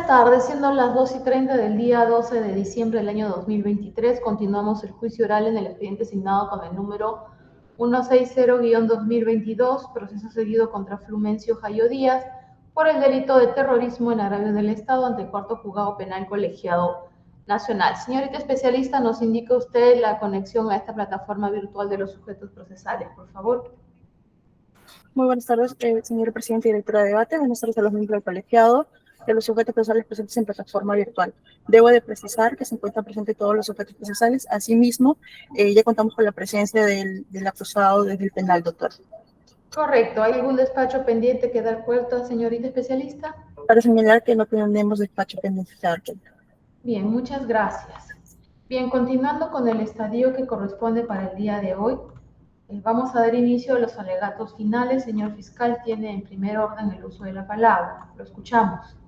Buenas tardes, siendo las 2:30 del día 12 de diciembre del año 2023, continuamos el juicio oral en el expediente asignado con el número 160-2022, proceso seguido contra Flumencio Jayo Díaz, por el delito de terrorismo en agravio del Estado ante el Cuarto Juzgado Penal Colegiado Nacional. Señorita especialista, nos indica usted la conexión a esta plataforma virtual de los sujetos procesales, por favor. Muy buenas tardes, señor presidente y directora de debate. Buenas tardes a los miembros del colegiado de los sujetos procesales presentes en plataforma virtual. Debo de precisar que se encuentran presentes todos los sujetos procesales. Asimismo, ya contamos con la presencia del acusado desde el penal, doctor. Correcto. ¿Hay algún despacho pendiente que dar cuenta, señorita especialista? Para señalar que no tenemos despacho pendiente. Bien, muchas gracias. Bien, continuando con el estadio que corresponde para el día de hoy, vamos a dar inicio a los alegatos finales. Señor fiscal, tiene en primer orden el uso de la palabra. Lo escuchamos.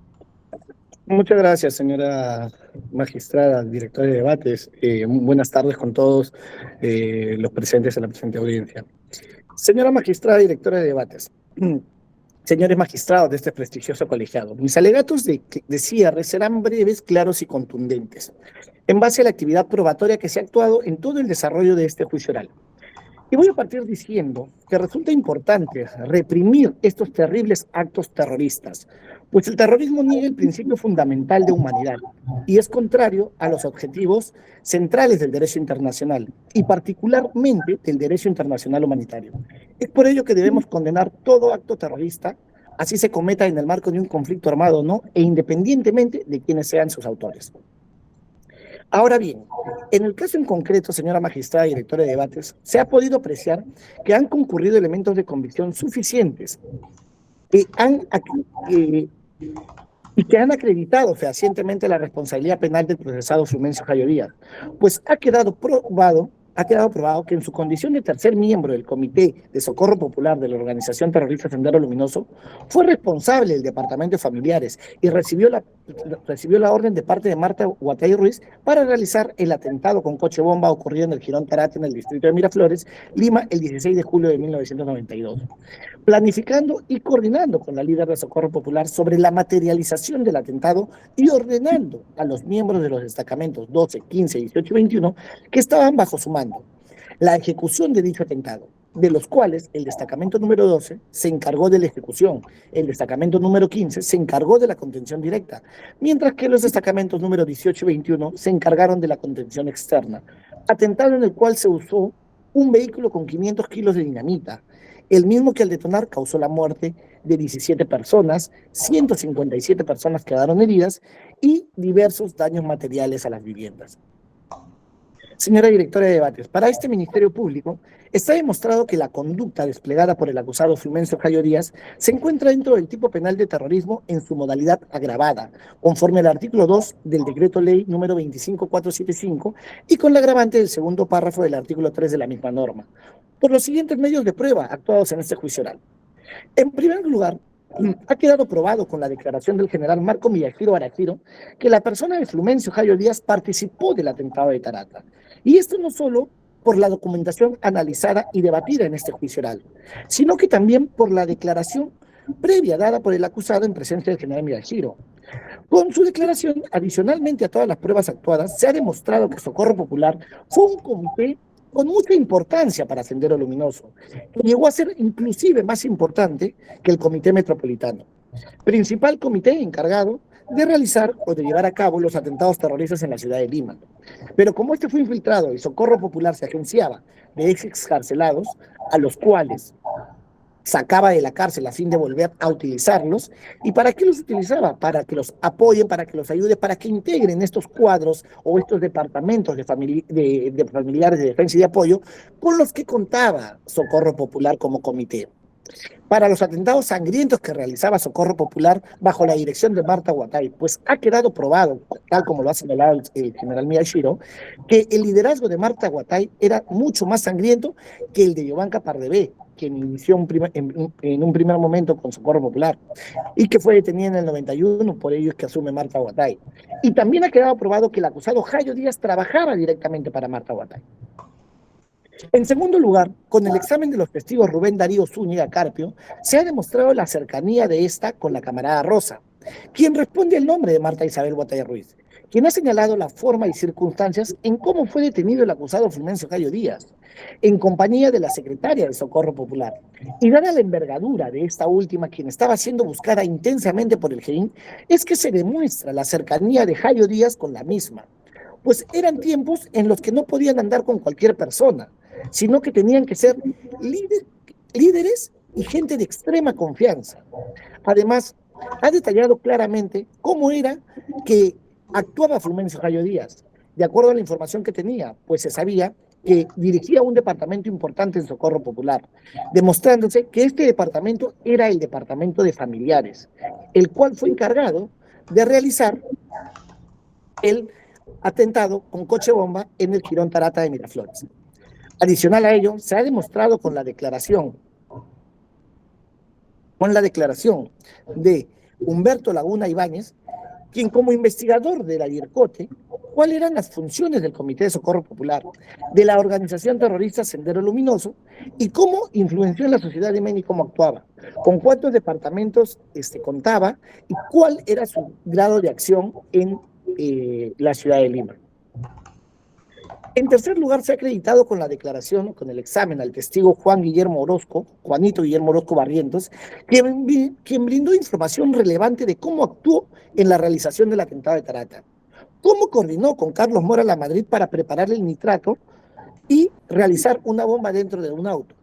Muchas gracias, señora magistrada, directora de debates. Buenas tardes con todos los presentes en la presente audiencia. Señora magistrada, directora de debates, señores magistrados de este prestigioso colegiado, mis alegatos de cierre serán breves, claros y contundentes, en base a la actividad probatoria que se ha actuado en todo el desarrollo de este juicio oral. Y voy a partir diciendo que resulta importante reprimir estos terribles actos terroristas, pues el terrorismo niega el principio fundamental de humanidad y es contrario a los objetivos centrales del derecho internacional y particularmente del derecho internacional humanitario. Es por ello que debemos condenar todo acto terrorista, así se cometa en el marco de un conflicto armado o no, e independientemente de quiénes sean sus autores. Ahora bien, en el caso en concreto, señora magistrada y directora de debates, se ha podido apreciar que han concurrido elementos de convicción suficientes y que han acreditado fehacientemente la responsabilidad penal del procesado Flumencio Jayo Díaz, pues ha quedado probado que en su condición de tercer miembro del Comité de Socorro Popular de la organización terrorista Sendero Luminoso, fue responsable del Departamento de Familiares y recibió la orden de parte de Marta Huatay Ruiz para realizar el atentado con coche bomba ocurrido en el Jirón Tarate, en el distrito de Miraflores, Lima, el 16 de julio de 1992, planificando y coordinando con la líder de Socorro Popular sobre la materialización del atentado y ordenando a los miembros de los destacamentos 12, 15, 18 y 21 que estaban bajo su mando la ejecución de dicho atentado, de los cuales el destacamento número 12 se encargó de la ejecución, el destacamento número 15 se encargó de la contención directa, mientras que los destacamentos número 18 y 21 se encargaron de la contención externa, atentado en el cual se usó un vehículo con 500 kilos de dinamita, el mismo que al detonar causó la muerte de 17 personas, 157 personas quedaron heridas y diversos daños materiales a las viviendas. Señora directora de debates, para este Ministerio Público está demostrado que la conducta desplegada por el acusado Flumencio Jayo Díaz se encuentra dentro del tipo penal de terrorismo en su modalidad agravada, conforme al artículo 2 del Decreto Ley número 25475 y con la agravante del segundo párrafo del artículo 3 de la misma norma, por los siguientes medios de prueba actuados en este juicio oral. En primer lugar, ha quedado probado con la declaración del general Marco Miyajiro Arajiro que la persona de Flumencio Jayo Díaz participó del atentado de Tarata. Y esto no solo por la documentación analizada y debatida en este juicio oral, sino que también por la declaración previa dada por el acusado en presencia del general Miyajiro. Con su declaración, adicionalmente a todas las pruebas actuadas, se ha demostrado que Socorro Popular fue un comité con mucha importancia para Sendero Luminoso, que llegó a ser inclusive más importante que el Comité Metropolitano, principal comité encargado de realizar o de llevar a cabo los atentados terroristas en la ciudad de Lima. Pero como este fue infiltrado y Socorro Popular se agenciaba de ex excarcelados, a los cuales sacaba de la cárcel a fin de volver a utilizarlos. ¿Y para qué los utilizaba? Para que los apoyen, para que los ayude, para que integren estos cuadros o estos departamentos de familiares de defensa y de apoyo con los que contaba Socorro Popular como comité. Para los atentados sangrientos que realizaba Socorro Popular bajo la dirección de Marta Huatay, pues ha quedado probado, tal como lo ha señalado el general Miyashiro, que el liderazgo de Marta Huatay era mucho más sangriento que el de Yovanka Pardebe, quien inició en un primer momento con Socorro Popular y que fue detenida en el 91, por ello es que asume Marta Huatay. Y también ha quedado probado que el acusado Jayo Díaz trabajaba directamente para Marta Huatay. En segundo lugar, con el examen de los testigos Rubén Darío Zúñiga Carpio, se ha demostrado la cercanía de esta con la camarada Rosa, quien responde al nombre de Marta Isabel Guatalla Ruiz, quien ha señalado la forma y circunstancias en cómo fue detenido el acusado Fulmencio Cayo Díaz, en compañía de la secretaria de Socorro Popular. Y dada la envergadura de esta última, quien estaba siendo buscada intensamente por el GEIN, es que se demuestra la cercanía de Cayo Díaz con la misma, pues eran tiempos en los que no podían andar con cualquier persona, sino que tenían que ser líderes y gente de extrema confianza. Además, ha detallado claramente cómo era que actuaba Fulmencio Cayo Díaz, de acuerdo a la información que tenía, pues se sabía que dirigía un departamento importante en Socorro Popular, demostrándose que este departamento era el departamento de familiares, el cual fue encargado de realizar el atentado con coche bomba en el Jirón Tarata de Miraflores. Adicional a ello, se ha demostrado con la declaración de Humberto Laguna Ibáñez, quien como investigador de la DIRCOTE, cuáles eran las funciones del Comité de Socorro Popular, de la organización terrorista Sendero Luminoso, y cómo influenció en la sociedad de Yemen y cómo actuaba, con cuántos departamentos contaba y cuál era su grado de acción en la ciudad de Lima. En tercer lugar, se ha acreditado con la declaración, con el examen al testigo Juanito Guillermo Orozco Barrientos, quien brindó información relevante de cómo actuó en la realización del atentado de Tarata, cómo coordinó con Carlos Mora Lamadrid para preparar el nitrato y realizar una bomba dentro de un auto,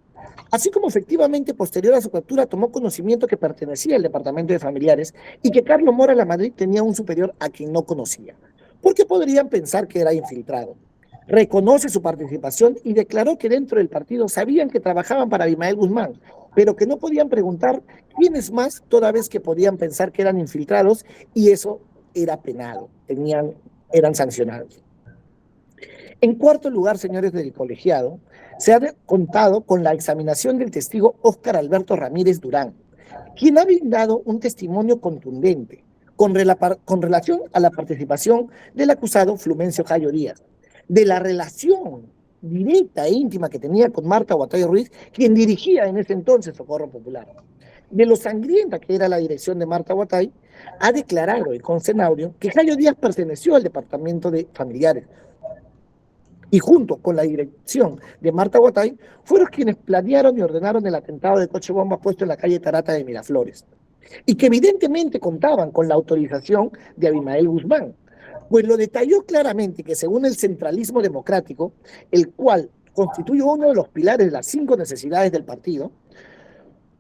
así como efectivamente posterior a su captura tomó conocimiento que pertenecía al departamento de familiares y que Carlos Mora Lamadrid tenía un superior a quien no conocía, porque podrían pensar que era infiltrado. Reconoce su participación y declaró que dentro del partido sabían que trabajaban para Abimael Guzmán, pero que no podían preguntar quiénes más, toda vez que podían pensar que eran infiltrados y eso era penado, eran sancionados. En cuarto lugar, señores del colegiado, se ha contado con la examinación del testigo Óscar Alberto Ramírez Durán, quien ha brindado un testimonio contundente con relación a la participación del acusado Fulmencio Cayo Díaz, de la relación directa e íntima que tenía con Marta Guatalla Ruiz, quien dirigía en ese entonces Socorro Popular, de lo sangrienta que era la dirección de Marta Guatay. Ha declarado el concenaurio que Cayo Díaz perteneció al departamento de familiares y junto con la dirección de Marta Guatay fueron quienes planearon y ordenaron el atentado de coche bomba puesto en la calle Tarata de Miraflores, y que evidentemente contaban con la autorización de Abimael Guzmán, pues lo detalló claramente que según el centralismo democrático, el cual constituye uno de los pilares de las 5 necesidades del partido,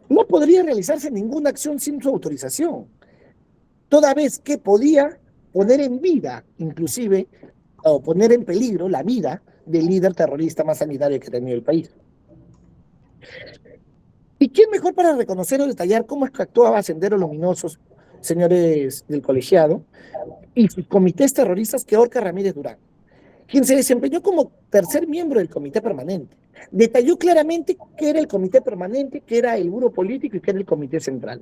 no podría realizarse ninguna acción sin su autorización, toda vez que podía poner en vida, inclusive, o poner en peligro la vida del líder terrorista más sanitario que ha tenido el país. ¿Y quién mejor para reconocer o detallar cómo es que actuaba Sendero Luminosos, señores del colegiado, y sus comités terroristas que Óscar Ramírez Durán, quien se desempeñó como tercer miembro del comité permanente? Detalló claramente qué era el comité permanente, qué era el buró político y qué era el comité central.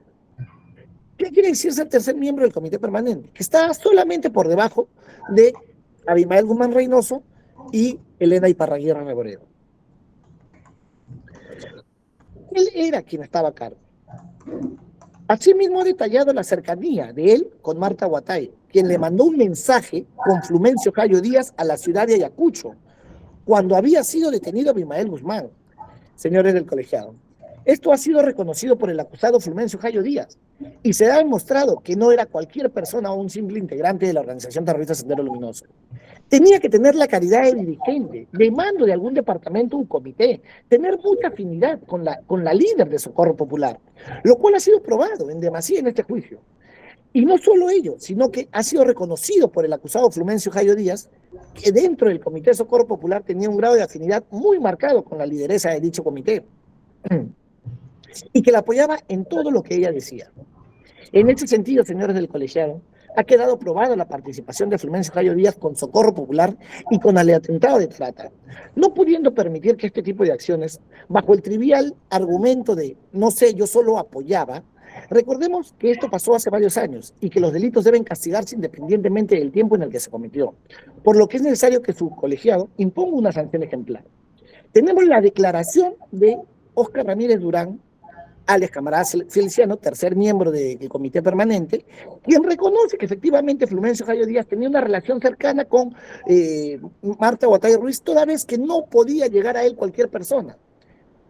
¿Qué quiere decir ser tercer miembro del comité permanente? Que está solamente por debajo de Abimael Guzmán Reynoso y Elena Iparraguirre Reboredo. Él era quien estaba a cargo. Asimismo ha detallado la cercanía de él con Marta Guatay, quien le mandó un mensaje con Fulmencio Cayo Díaz a la ciudad de Ayacucho, cuando había sido detenido Abimael Guzmán. Señores del colegiado, esto ha sido reconocido por el acusado Fulmencio Cayo Díaz y se ha demostrado que no era cualquier persona o un simple integrante de la organización terrorista Sendero Luminoso. Tenía que tener la calidad de dirigente, de mando de algún departamento o comité, tener mucha afinidad con la líder de Socorro Popular, lo cual ha sido probado en demasía en este juicio. Y no solo ello, sino que ha sido reconocido por el acusado Fulmencio Cayo Díaz, que dentro del Comité de Socorro Popular tenía un grado de afinidad muy marcado con la lideresa de dicho comité, y que la apoyaba en todo lo que ella decía. En ese sentido, señores del colegiado, ha quedado probada la participación de Fulmencio Cayo Díaz con Socorro Popular y con el atentado de Tarata, no pudiendo permitir que este tipo de acciones, bajo el trivial argumento de no sé, yo solo apoyaba. Recordemos que esto pasó hace varios años y que los delitos deben castigarse independientemente del tiempo en el que se cometió, por lo que es necesario que su colegiado imponga una sanción ejemplar. Tenemos la declaración de Óscar Ramírez Durán, Alex Camarada Feliciano, tercer miembro del comité permanente, quien reconoce que efectivamente Flumencio Jayo Díaz tenía una relación cercana con Marta Guatay Ruiz, toda vez que no podía llegar a él cualquier persona.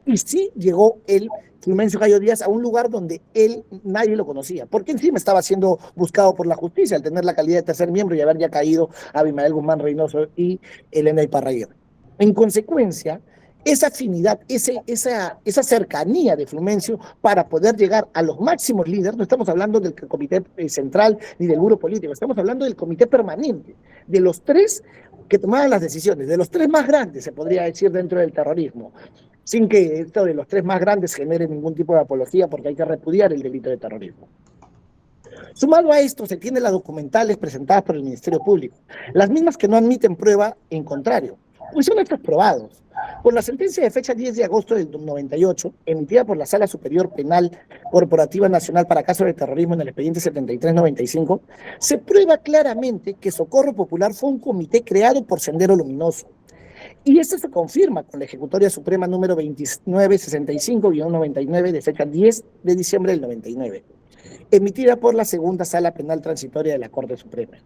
Y sí llegó él, Flumencio Jayo Díaz, a un lugar donde él, nadie lo conocía, porque encima estaba siendo buscado por la justicia al tener la calidad de tercer miembro y haber ya caído Abimael Guzmán Reynoso y Elena Iparraguirre. En consecuencia, esa afinidad, esa cercanía de Flumencio para poder llegar a los máximos líderes, no estamos hablando del comité central ni del muro político, estamos hablando del comité permanente, de los tres que tomaban las decisiones, de los tres más grandes, se podría decir, dentro del terrorismo, sin que esto de los tres más grandes genere ningún tipo de apología, porque hay que repudiar el delito de terrorismo. Sumado a esto, se tienen las documentales presentadas por el Ministerio Público, las mismas que no admiten prueba en contrario, pues son hechos probados. Con la sentencia de fecha 10 de agosto del 98, emitida por la Sala Superior Penal Corporativa Nacional para casos de terrorismo en el expediente 7395, se prueba claramente que Socorro Popular fue un comité creado por Sendero Luminoso. Y esto se confirma con la Ejecutoria Suprema número 2965-99 de fecha 10 de diciembre del 99, emitida por la Segunda Sala Penal Transitoria de la Corte Suprema.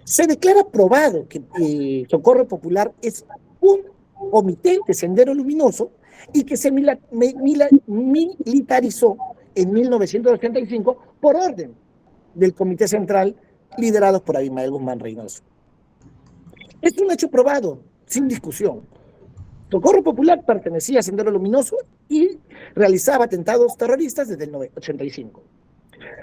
Se declara probado que Socorro Popular es un comité de Sendero Luminoso y que se militarizó en 1985 por orden del Comité Central liderado por Abimael Guzmán Reynoso. Es un hecho probado, sin discusión. Socorro Popular pertenecía a Sendero Luminoso y realizaba atentados terroristas desde el 85.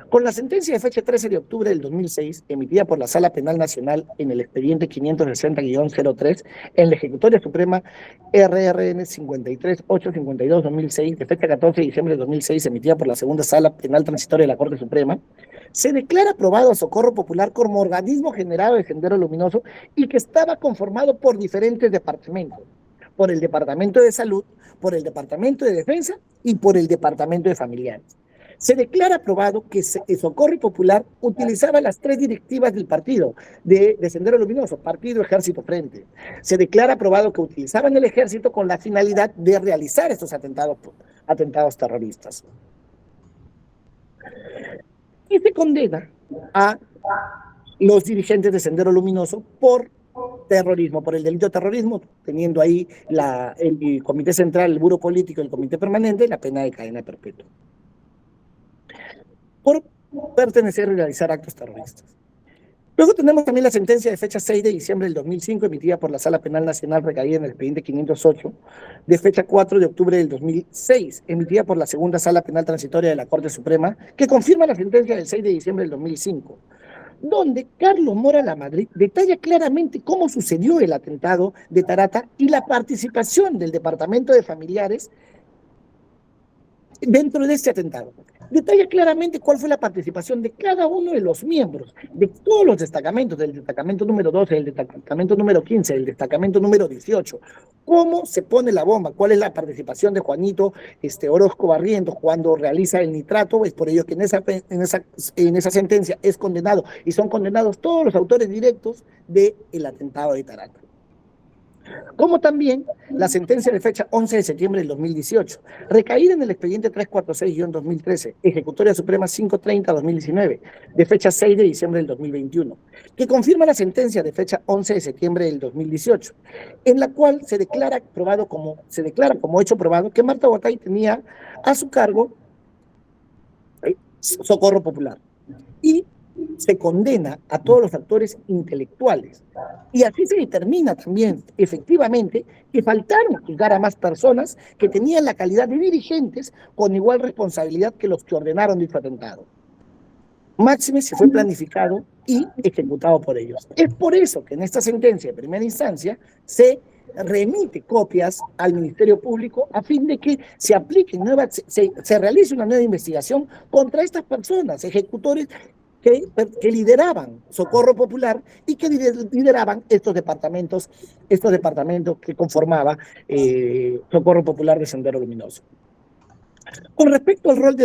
Con la sentencia de fecha 13 de octubre del 2006, emitida por la Sala Penal Nacional en el expediente 560-03, en la Ejecutoria Suprema RRN 53852-2006, de fecha 14 de diciembre del 2006, emitida por la Segunda Sala Penal Transitoria de la Corte Suprema, se declara aprobado a Socorro Popular como organismo generado de Sendero Luminoso y que estaba conformado por diferentes departamentos, por el Departamento de Salud, por el Departamento de Defensa y por el Departamento de Familiares. Se declara aprobado que Socorro Popular utilizaba las tres directivas del partido de Sendero Luminoso, Partido, Ejército, Frente. Se declara aprobado que utilizaban el ejército con la finalidad de realizar estos atentados terroristas. Y se condena a los dirigentes de Sendero Luminoso por terrorismo, por el delito de terrorismo, teniendo ahí el Comité Central, el Muro Político, el Comité Permanente, la pena de cadena perpetua, por pertenecer y realizar actos terroristas. Luego tenemos también la sentencia de fecha 6 de diciembre del 2005, emitida por la Sala Penal Nacional recaída en el expediente 508, de fecha 4 de octubre del 2006, emitida por la Segunda Sala Penal Transitoria de la Corte Suprema, que confirma la sentencia del 6 de diciembre del 2005, donde Carlos Mora Lamadrid detalla claramente cómo sucedió el atentado de Tarata y la participación del Departamento de Familiares dentro de este atentado. Detalla claramente cuál fue la participación de cada uno de los miembros, de todos los destacamentos, del destacamento número 12, del destacamento número 15, del destacamento número 18, cómo se pone la bomba, cuál es la participación de Juanito Orozco Barrientos cuando realiza el nitrato. Es por ello que en esa sentencia es condenado y son condenados todos los autores directos del atentado de Tarata. Como también la sentencia de fecha 11 de septiembre del 2018, recaída en el expediente 346-2013, Ejecutoria Suprema 530-2019, de fecha 6 de diciembre del 2021, que confirma la sentencia de fecha 11 de septiembre del 2018, en la cual se declara como hecho probado que Marta Guatay tenía a su cargo Socorro Popular. Y se condena a todos los actores intelectuales. Y así se determina también, efectivamente, que faltaron juzgar a más personas que tenían la calidad de dirigentes con igual responsabilidad que los que ordenaron dicho atentado. Máxime se fue planificado y ejecutado por ellos. Es por eso que en esta sentencia de primera instancia se remite copias al Ministerio Público a fin de que se aplique se realice una nueva investigación contra estas personas, ejecutores que lideraban Socorro Popular y que lideraban estos departamentos que conformaba Socorro Popular de Sendero Luminoso. Con respecto al rol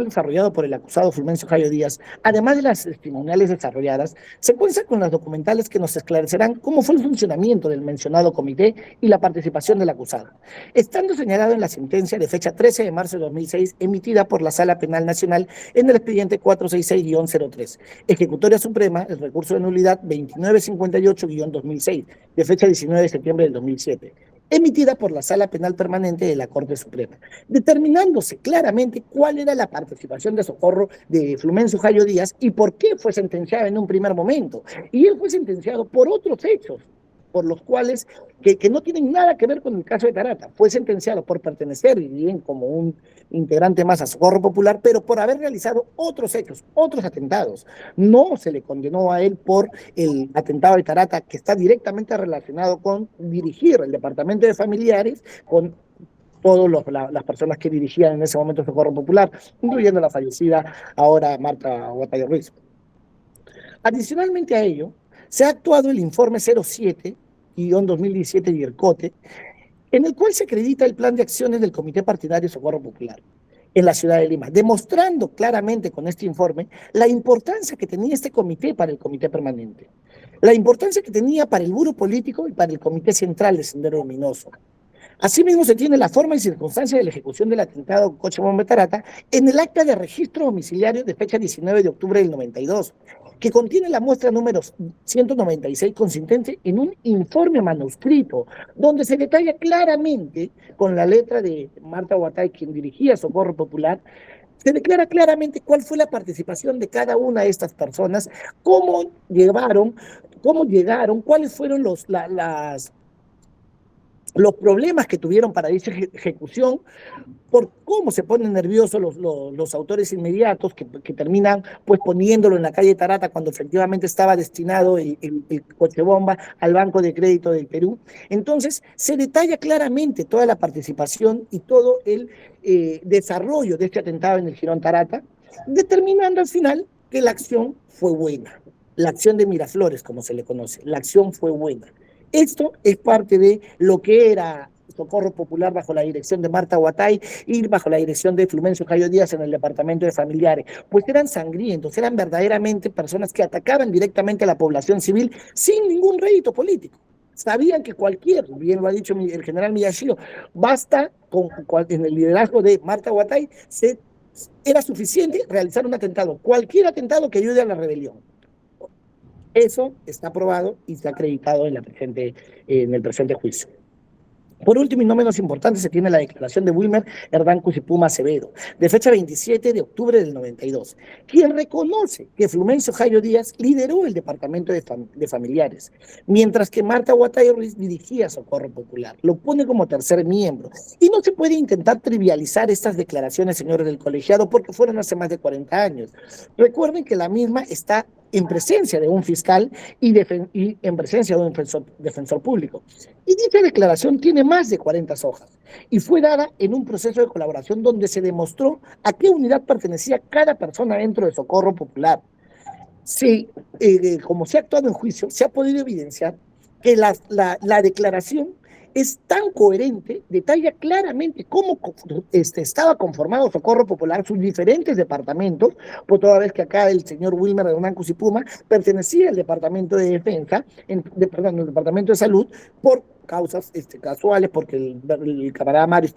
desarrollado por el acusado Fulmencio Jayo Díaz, además de las testimoniales desarrolladas, se cuenta con las documentales que nos esclarecerán cómo fue el funcionamiento del mencionado comité y la participación del acusado, estando señalado en la sentencia de fecha 13 de marzo de 2006 emitida por la Sala Penal Nacional en el expediente 466-03, Ejecutoria Suprema, el recurso de nulidad 2958-2006, de fecha 19 de septiembre del 2007, emitida por la Sala Penal Permanente de la Corte Suprema, determinándose claramente cuál era la participación de Socorro de Fulmencio Jayo Díaz y por qué fue sentenciado en un primer momento. Y él fue sentenciado por otros hechos, por los cuales, que no tienen nada que ver con el caso de Tarata. Fue sentenciado por pertenecer, y bien como un integrante más a Socorro Popular, pero por haber realizado otros hechos, otros atentados. No se le condenó a él por el atentado de Tarata, que está directamente relacionado con dirigir el departamento de familiares, con todas las personas que dirigían en ese momento Socorro Popular, incluyendo la fallecida ahora Marta Guatay Ruiz. Adicionalmente a ello, se ha actuado el informe 07-2017 de IRCOTE, en el cual se acredita el plan de acciones del Comité Partidario Socorro Popular en la ciudad de Lima, demostrando claramente con este informe la importancia que tenía este comité para el comité permanente, la importancia que tenía para el buro político y para el comité central de Sendero Luminoso. Asimismo, se tiene la forma y circunstancia de la ejecución del atentado Coche Bomba Tarata en el acta de registro domiciliario de fecha 19 de octubre del 92, que contiene la muestra número 196 consistente en un informe manuscrito, donde se detalla claramente, con la letra de Marta Guatay, quien dirigía Socorro Popular, se declara claramente cuál fue la participación de cada una de estas personas, cómo llegaron, cuáles fueron los problemas que tuvieron para dicha ejecución, por cómo se ponen nerviosos los autores inmediatos que terminan pues poniéndolo en la calle Tarata cuando efectivamente estaba destinado el coche bomba al Banco de Crédito del Perú. Entonces se detalla claramente toda la participación y todo el desarrollo de este atentado en el Jirón Tarata, determinando al final que la acción fue buena. La acción de Miraflores, como se le conoce, la acción fue buena. Esto es parte de lo que era Socorro Popular bajo la dirección de Marta Guatay y bajo la dirección de Fulmencio Jayo Díaz en el departamento de familiares, pues eran sangrientos, eran verdaderamente personas que atacaban directamente a la población civil sin ningún rédito político. Sabían que bien lo ha dicho el general Miyashiro, basta en el liderazgo de Marta Guatay, era suficiente realizar un atentado, cualquier atentado que ayude a la rebelión. Eso está aprobado y está acreditado en el presente juicio. Por último, y no menos importante, se tiene la declaración de Wilmer Herdán Cusipuma Acevedo, de fecha 27 de octubre del 92, quien reconoce que Fulmencio Jayo Díaz lideró el departamento de familiares, mientras que Marta Guatay Ruiz dirigía Socorro Popular. Lo pone como tercer miembro. Y no se puede intentar trivializar estas declaraciones, señores del colegiado, porque fueron hace más de 40 años. Recuerden que la misma está en presencia de un fiscal y en presencia de un defensor público. Y dicha declaración tiene más de 40 hojas y fue dada en un proceso de colaboración donde se demostró a qué unidad pertenecía cada persona dentro de Socorro Popular. Como se ha actuado en juicio, se ha podido evidenciar que la declaración es tan coherente, detalla claramente cómo estaba conformado Socorro Popular, sus diferentes departamentos, por toda vez que acá el señor Wilmer Hernán Cusipuma pertenecía al departamento de defensa, el departamento de salud, por causas casuales, porque el camarada Mario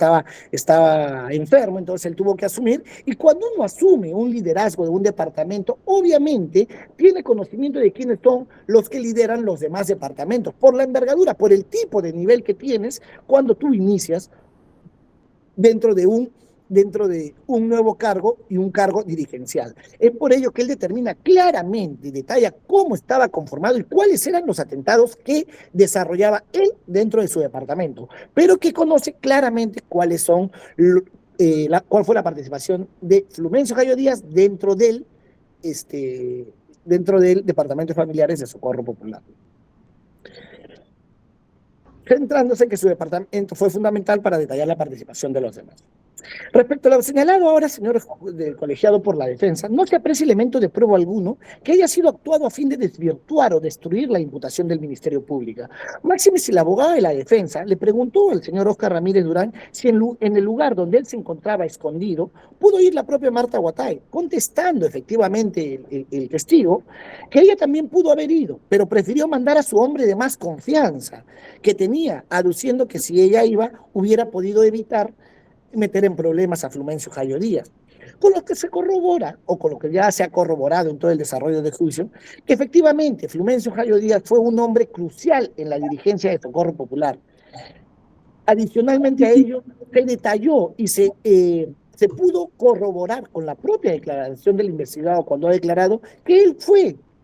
estaba enfermo, entonces él tuvo que asumir, y cuando uno asume un liderazgo de un departamento, obviamente tiene conocimiento de quiénes son los que lideran los demás departamentos, por la envergadura, por el tipo de nivel que tienes cuando tú inicias dentro de un nuevo cargo y un cargo dirigencial. Es por ello que él determina claramente y detalla cómo estaba conformado y cuáles eran los atentados que desarrollaba él dentro de su departamento, pero que conoce claramente cuál fue la participación de Fulmencio Jayo Díaz dentro del Departamento de Familiares de Socorro Popular, centrándose en que su departamento fue fundamental para detallar la participación de los demás. Respecto a lo señalado ahora, señor del colegiado por la defensa, no se aprecia elemento de prueba alguno que haya sido actuado a fin de desvirtuar o destruir la imputación del Ministerio Público. Máxime si la abogada de la defensa le preguntó al señor Oscar Ramírez Durán si en el lugar donde él se encontraba escondido pudo ir la propia Marta Guatay, contestando efectivamente el testigo que ella también pudo haber ido, pero prefirió mandar a su hombre de más confianza que tenía, aduciendo que si ella iba hubiera podido evitar meter en problemas a Flumencio Jayo Díaz. Con lo que se corrobora, o con lo que ya se ha corroborado en todo el desarrollo del juicio, que efectivamente Flumencio Jayo Díaz fue un hombre crucial en la dirigencia de Socorro Popular. Adicionalmente a ello, se detalló y se pudo corroborar con la propia declaración del investigado cuando ha declarado que él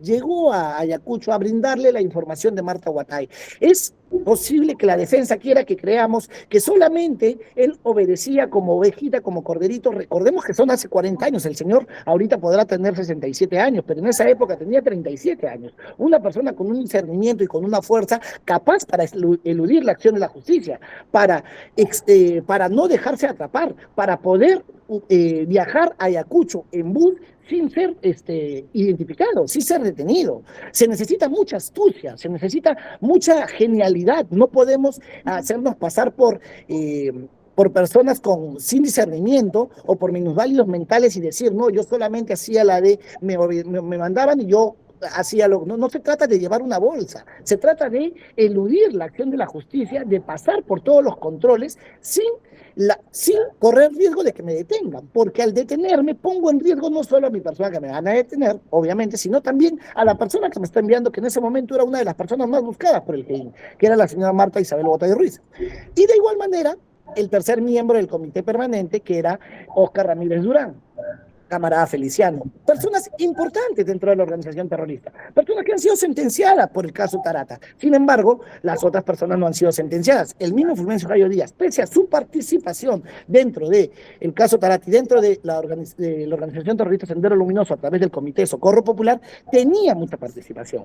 llegó a Ayacucho a brindarle la información de Marta Guatay. Es posible que la defensa quiera que creamos que solamente él obedecía como ovejita, como corderito. Recordemos que son hace 40 años, el señor ahorita podrá tener 67 años, pero en esa época tenía 37 años. Una persona con un discernimiento y con una fuerza capaz para eludir la acción de la justicia, para no dejarse atrapar, para poder viajar a Ayacucho en bus sin ser identificado, sin ser detenido. Se necesita mucha astucia, se necesita mucha genialidad. No podemos hacernos pasar por personas sin discernimiento o por minusválidos mentales y decir, no, yo solamente hacía la de, me mandaban y yo hacía lo... No, no se trata de llevar una bolsa, se trata de eludir la acción de la justicia, de pasar por todos los controles sin correr riesgo de que me detengan, porque al detenerme pongo en riesgo no solo a mi persona que me van a detener, obviamente, sino también a la persona que me está enviando, que en ese momento era una de las personas más buscadas por el GEIN, que era la señora Marta Isabel Botay Ruiz. Y de igual manera, el tercer miembro del comité permanente, que era Oscar Ramírez Durán, camarada Feliciano, personas importantes dentro de la organización terrorista, personas que han sido sentenciadas por el caso Tarata. Sin embargo, las otras personas no han sido sentenciadas. El mismo Fulgencio Jayo Díaz, pese a su participación dentro del caso Tarata y dentro de la organización terrorista Sendero Luminoso a través del Comité de Socorro Popular, tenía mucha participación.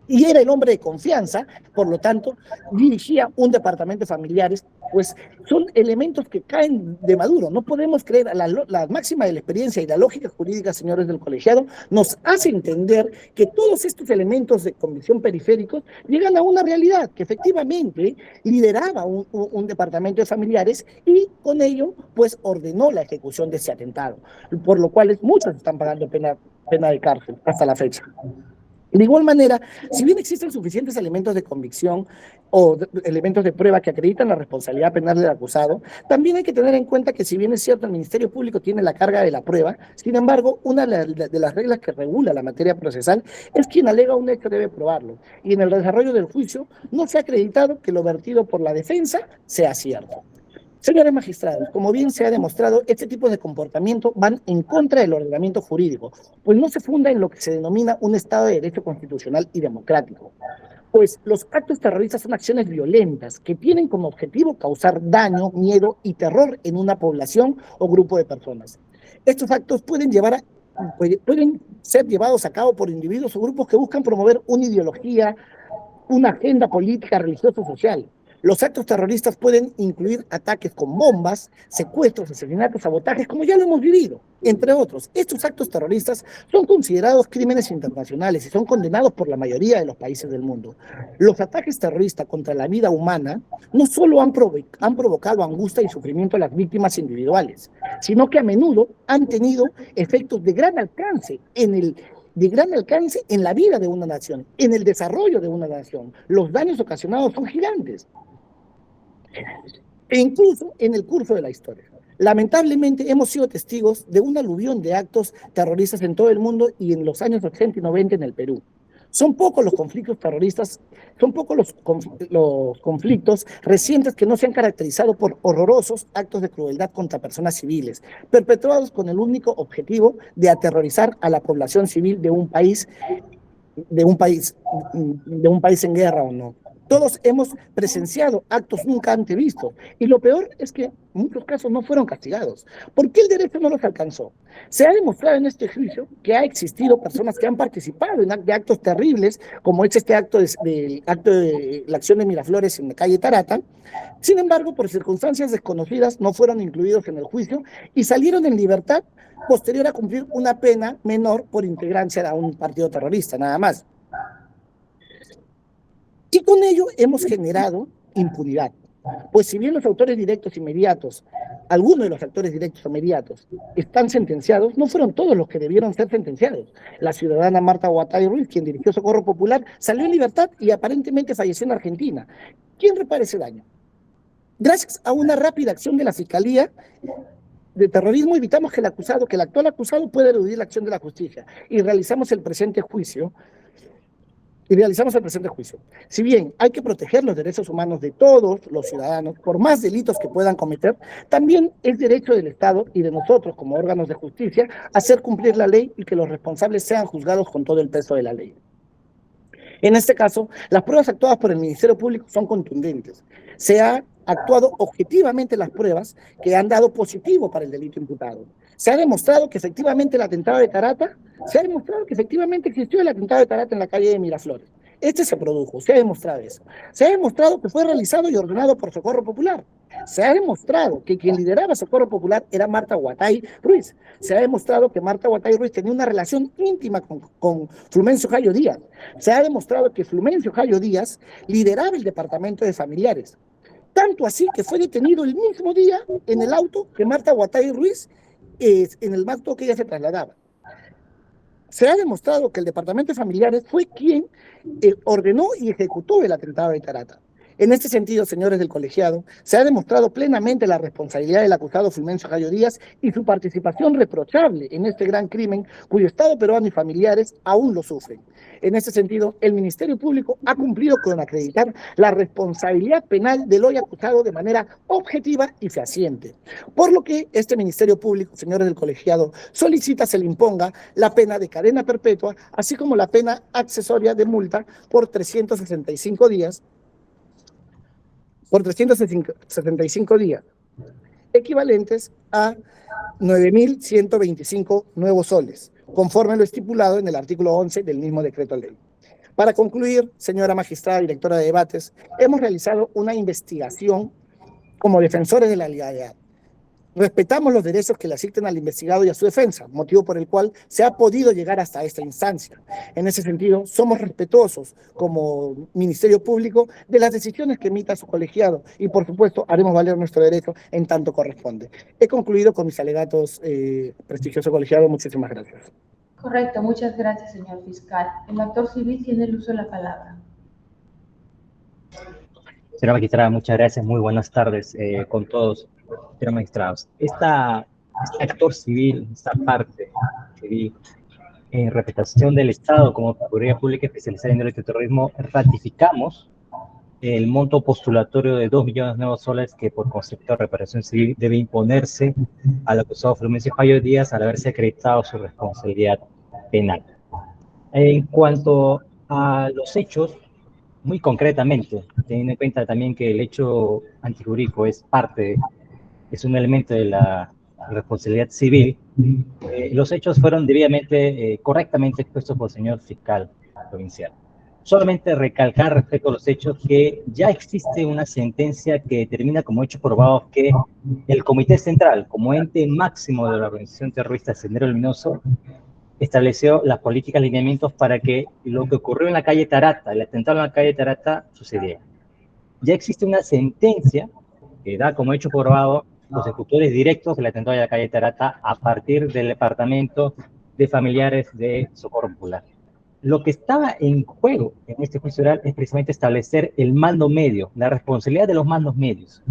Y era el hombre de confianza, por lo tanto, dirigía un departamento de familiares, pues son elementos que caen de maduro. No podemos creer, la máxima de la experiencia y la lógica jurídica, señores del colegiado, nos hace entender que todos estos elementos de convicción periféricos llegan a una realidad, que efectivamente lideraba un departamento de familiares y con ello, pues ordenó la ejecución de ese atentado, por lo cual muchos están pagando pena de cárcel hasta la fecha. De igual manera, si bien existen suficientes elementos de convicción o elementos de prueba que acreditan la responsabilidad penal del acusado, también hay que tener en cuenta que si bien es cierto el Ministerio Público tiene la carga de la prueba, sin embargo, una de las reglas que regula la materia procesal es quien alega un hecho debe probarlo. Y en el desarrollo del juicio no se ha acreditado que lo vertido por la defensa sea cierto. Señores magistrados, como bien se ha demostrado, este tipo de comportamiento van en contra del ordenamiento jurídico, pues no se funda en lo que se denomina un Estado de Derecho constitucional y democrático. Pues los actos terroristas son acciones violentas que tienen como objetivo causar daño, miedo y terror en una población o grupo de personas. Estos actos pueden ser llevados a cabo por individuos o grupos que buscan promover una ideología, una agenda política, religiosa o social. Los actos terroristas pueden incluir ataques con bombas, secuestros, asesinatos, sabotajes, como ya lo hemos vivido, entre otros. Estos actos terroristas son considerados crímenes internacionales y son condenados por la mayoría de los países del mundo. Los ataques terroristas contra la vida humana no solo han provocado angustia y sufrimiento a las víctimas individuales, sino que a menudo han tenido efectos de gran alcance en la vida de una nación, en el desarrollo de una nación. Los daños ocasionados son gigantes. E incluso en el curso de la historia. Lamentablemente hemos sido testigos de un aluvión de actos terroristas en todo el mundo y en los años 80 y 90 en el Perú. Son pocos los conflictos terroristas, son pocos los conflictos recientes que no se han caracterizado por horrorosos actos de crueldad contra personas civiles, perpetrados con el único objetivo de aterrorizar a la población civil de un país en guerra o no. Todos hemos presenciado actos nunca antes vistos. Y lo peor es que en muchos casos no fueron castigados. ¿Por qué el derecho no los alcanzó? Se ha demostrado en este juicio que ha existido personas que han participado en actos terribles, como es este acto de la acción de Miraflores en la calle Tarata. Sin embargo, por circunstancias desconocidas, no fueron incluidos en el juicio y salieron en libertad posterior a cumplir una pena menor por integrancia a un partido terrorista, nada más. Y con ello hemos generado impunidad. Pues si bien los autores directos inmediatos, algunos de los actores directos inmediatos están sentenciados, no fueron todos los que debieron ser sentenciados. La ciudadana Marta Guatay Ruiz, quien dirigió Socorro Popular, salió en libertad y aparentemente falleció en Argentina. ¿Quién repara ese daño? Gracias a una rápida acción de la Fiscalía de Terrorismo, evitamos que el actual acusado pueda eludir la acción de la justicia y realizamos el presente juicio. Si bien hay que proteger los derechos humanos de todos los ciudadanos, por más delitos que puedan cometer, también es derecho del Estado y de nosotros como órganos de justicia hacer cumplir la ley y que los responsables sean juzgados con todo el peso de la ley. En este caso, las pruebas actuadas por el Ministerio Público son contundentes. Se ha actuado objetivamente las pruebas que han dado positivo para el delito imputado. Se ha demostrado que efectivamente el atentado de Tarata, existió el atentado de Tarata en la calle de Miraflores. Este se produjo, se ha demostrado eso. Se ha demostrado que fue realizado y ordenado por Socorro Popular. Se ha demostrado que quien lideraba Socorro Popular era Marta Guatay Ruiz. Se ha demostrado que Marta Guatay Ruiz tenía una relación íntima con Flumencio Jayo Díaz. Se ha demostrado que Flumencio Jayo Díaz lideraba el departamento de familiares. Tanto así que fue detenido el mismo día en el auto que Marta Guatay Ruiz, en el auto que ella se trasladaba. Se ha demostrado que el departamento de familiares fue quien ordenó y ejecutó el atentado de Tarata. En este sentido, señores del colegiado, se ha demostrado plenamente la responsabilidad del acusado Flumencio Jayo Díaz y su participación reprochable en este gran crimen cuyo Estado peruano y familiares aún lo sufren. En este sentido, el Ministerio Público ha cumplido con acreditar la responsabilidad penal del hoy acusado de manera objetiva y fehaciente. Por lo que este Ministerio Público, señores del colegiado, solicita se le imponga la pena de cadena perpetua, así como la pena accesoria de multa por 365 días, equivalentes a 9.125 nuevos soles, conforme lo estipulado en el artículo 11 del mismo decreto ley. Para concluir, señora magistrada, directora de debates, hemos realizado una investigación como defensores de la legalidad. Respetamos los derechos que le asignan al investigado y a su defensa, motivo por el cual se ha podido llegar hasta esta instancia. En ese sentido, somos respetuosos como Ministerio Público de las decisiones que emita su colegiado y, por supuesto, haremos valer nuestro derecho en tanto corresponde. He concluido con mis alegatos, prestigioso colegiado. Muchísimas gracias. Correcto, muchas gracias, señor fiscal. El actor civil tiene el uso de la palabra. Señora magistrada, muchas gracias. Muy buenas tardes con todos. Señores magistrados, este actor civil, esta parte civil, en representación del Estado como Procuraduría Pública Especializada en Derecho de Terrorismo, ratificamos el monto postulatorio de 2 millones de nuevos soles que por concepto de reparación civil debe imponerse al acusado Flumencio Jayo Díaz al haberse acreditado su responsabilidad penal. En cuanto a los hechos, muy concretamente, teniendo en cuenta también que el hecho antijurídico es un elemento de la responsabilidad civil, los hechos fueron debidamente, correctamente expuestos por el señor fiscal provincial. Solamente recalcar respecto a los hechos que ya existe una sentencia que determina como hecho probado que el Comité Central, como ente máximo de la organización terrorista Sendero Luminoso, estableció las políticas y lineamientos para que lo que ocurrió en la calle Tarata, el atentado en la calle Tarata, sucediera. Ya existe una sentencia que da como hecho probado los ejecutores directos del atentado de la calle Tarata a partir del Departamento de Familiares de Socorro Popular. Lo que estaba en juego en este juicio oral es precisamente establecer el mando medio, la responsabilidad de los mandos medios.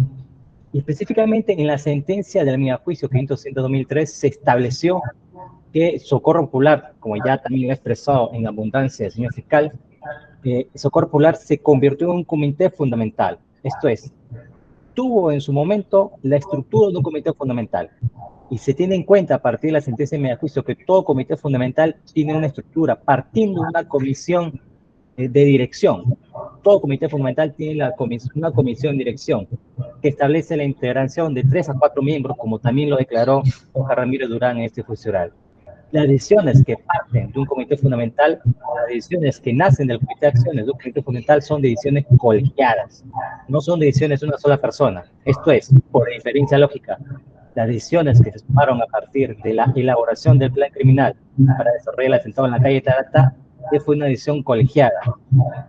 Y específicamente en la sentencia del megajuicio 500-2003 se estableció que Socorro Popular, como ya también lo ha expresado en abundancia el señor fiscal, Socorro Popular se convirtió en un comité fundamental. Esto es, tuvo en su momento la estructura de un comité fundamental. Y se tiene en cuenta a partir de la sentencia de megajuicio que todo comité fundamental tiene una estructura, partiendo de una comisión de dirección. todo comité fundamental tiene una comisión de dirección que establece la integración de 3 a 4 miembros, como también lo declaró Oscar Ramírez Durán en este juicio oral. Las decisiones que parten de un comité fundamental, las decisiones que nacen del comité de acciones de un comité fundamental son decisiones colegiadas, no son decisiones de una sola persona. Esto es, por diferencia lógica, las decisiones que se tomaron a partir de la elaboración del plan criminal para desarrollar el atentado en la calle Tarata fue una decisión colegiada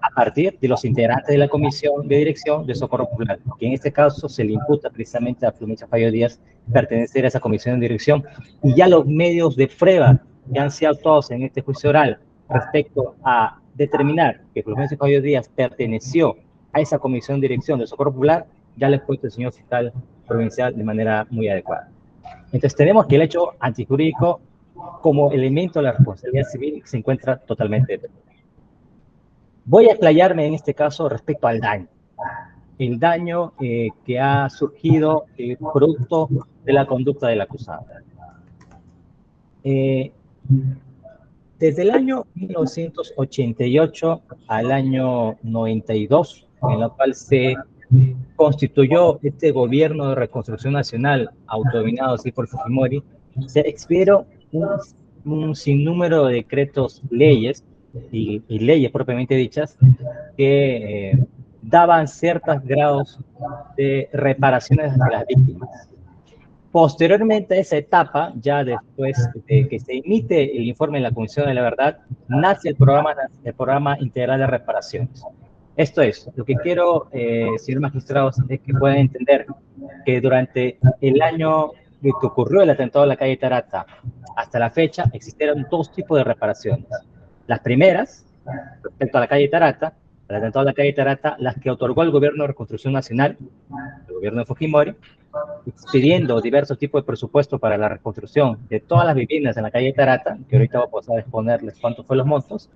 a partir de los integrantes de la comisión de dirección de Socorro Popular, que en este caso se le imputa precisamente a Florencio Fallo Díaz pertenecer a esa comisión de dirección, y ya los medios de prueba que han sido actuados en este juicio oral respecto a determinar que Florencio Fallo Díaz perteneció a esa comisión de dirección de Socorro Popular, ya le he puesto el señor fiscal provincial de manera muy adecuada. Entonces tenemos que el hecho antijurídico como elemento de la responsabilidad civil se encuentra totalmente determinado. Voy a explayarme en este caso respecto al daño. El daño que ha surgido producto de la conducta del acusado. Desde el año 1988 al año 92, en lo cual se constituyó este gobierno de reconstrucción nacional autodominado así por Fujimori, se expidieron un sinnúmero de decretos, leyes y leyes propiamente dichas que daban ciertos grados de reparaciones a las víctimas. Posteriormente a esa etapa, ya después de que se emite el informe de la Comisión de la Verdad, nace el programa integral de reparaciones. Esto es, lo que quiero, señor magistrado, es que puedan entender que durante el año que ocurrió el atentado a la calle Tarata hasta la fecha, existieron dos tipos de reparaciones. Las primeras, respecto a la calle Tarata, el atentado a la calle Tarata, las que otorgó el Gobierno de Reconstrucción Nacional, el gobierno de Fujimori, pidiendo diversos tipos de presupuesto para la reconstrucción de todas las viviendas en la calle Tarata, que ahorita voy a pasar a exponerles cuántos fueron los montos.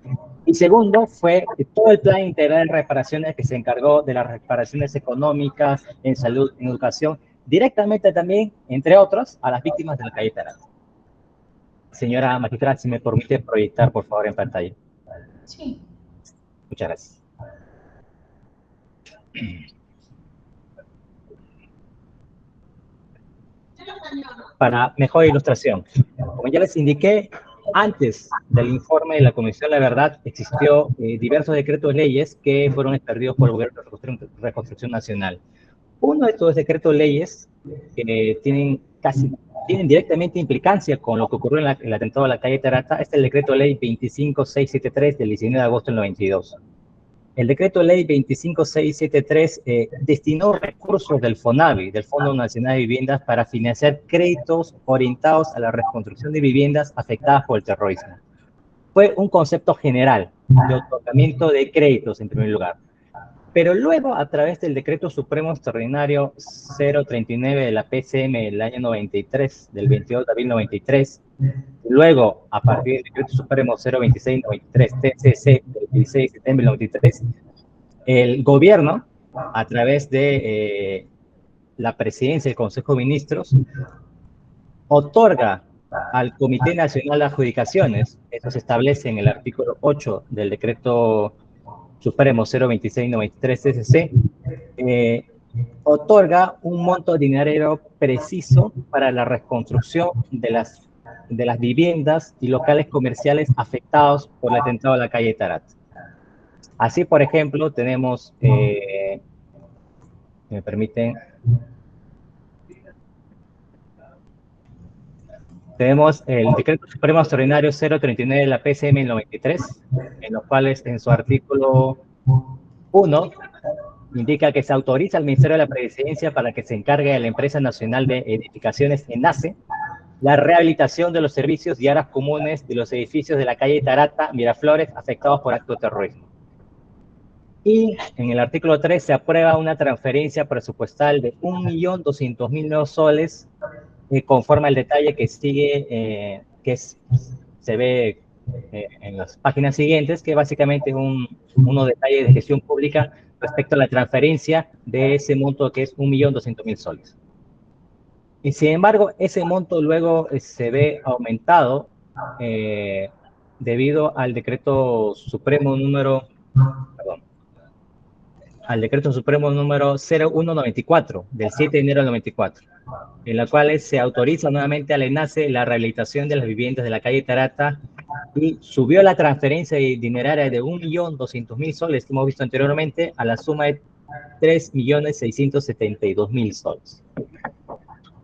Y segundo, fue todo el plan integral de reparaciones que se encargó de las reparaciones económicas, en salud, en educación, directamente también, entre otros, a las víctimas de la calle Tarata. Señora magistrada, si me permite proyectar, por favor, en pantalla. Sí. Muchas gracias. Para mejor ilustración, como ya les indiqué, antes del informe de la Comisión de la Verdad existió diversos decretos leyes que fueron expedidos por el Gobierno de Reconstrucción Nacional. Uno de estos decretos leyes que tienen directamente implicancia con lo que ocurrió en el atentado a la calle Tarata es el decreto ley 25673 del 19 de agosto del 92. El decreto ley 25673 destinó recursos del FONAVI, del Fondo Nacional de Viviendas, para financiar créditos orientados a la reconstrucción de viviendas afectadas por el terrorismo. Fue un concepto general de otorgamiento de créditos en primer lugar. Pero luego, a través del Decreto Supremo Extraordinario 039 de la PCM del año 93, del 22 de abril 93, luego, a partir del Decreto Supremo 02693 TCC del 16 de septiembre del 93, el gobierno, a través de la presidencia del Consejo de Ministros, otorga al Comité Nacional de Adjudicaciones, eso se establece en el artículo 8 del Decreto Supremo 02693 TCC, otorga un monto de dinero preciso para la reconstrucción de las viviendas y locales comerciales afectados por el atentado a la calle Tarata. Así, por ejemplo, tenemos, me permiten, tenemos el Decreto Supremo Extraordinario 039 de la PCM del 93, en los cuales en su artículo 1 indica que se autoriza al Ministerio de la Presidencia para que se encargue a la Empresa Nacional de Edificaciones, ENACE, la rehabilitación de los servicios y áreas comunes de los edificios de la calle Tarata, Miraflores, afectados por actos de terrorismo. Y en el artículo 3 se aprueba una transferencia presupuestal de 1.200.000 nuevos soles, conforme al detalle que sigue, se ve en las páginas siguientes, que básicamente es unos detalles de gestión pública respecto a la transferencia de ese monto que es 1.200.000 soles. Y sin embargo, ese monto luego se ve aumentado debido al decreto supremo número, al decreto supremo número 0194 del 7 de enero del 94, en la cual se autoriza nuevamente al ENACE la rehabilitación de las viviendas de la calle Tarata y subió la transferencia dineraria de 1.200.000 soles que hemos visto anteriormente a la suma de 3.672.000 soles.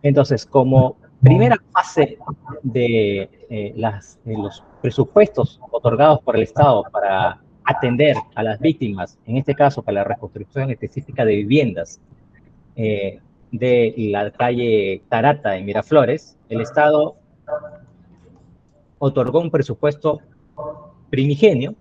Entonces, como primera fase de los presupuestos otorgados por el Estado para atender a las víctimas, en este caso para la reconstrucción específica de viviendas de la calle Tarata en Miraflores, el Estado otorgó un presupuesto primigenio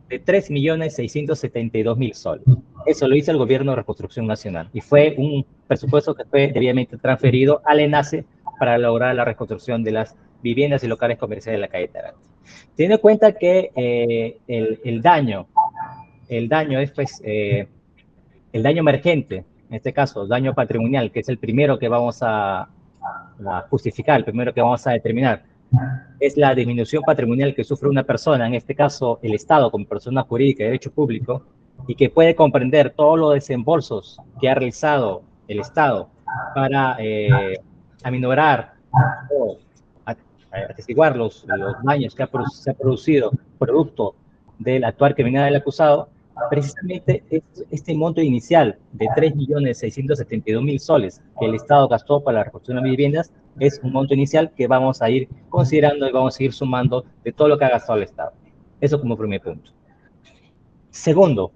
de 3.672.000 soles. Eso lo hizo el Gobierno de Reconstrucción Nacional y fue un presupuesto que fue debidamente transferido al ENACE para lograr la reconstrucción de las viviendas y locales comerciales de la calle Tarata. Teniendo en cuenta que el daño es pues, el daño emergente, en este caso daño patrimonial, que es el primero que vamos a justificar, el primero que vamos a determinar, es la disminución patrimonial que sufre una persona, en este caso el Estado como persona jurídica de derecho público, y que puede comprender todos los desembolsos que ha realizado el Estado para aminorar o atestiguar los daños que se ha producido producto del actuar criminal del acusado. Precisamente este monto inicial de 3.672.000 soles que el Estado gastó para la reconstrucción de viviendas es un monto inicial que vamos a ir considerando y vamos a ir sumando de todo lo que ha gastado el Estado. Eso como primer punto. Segundo,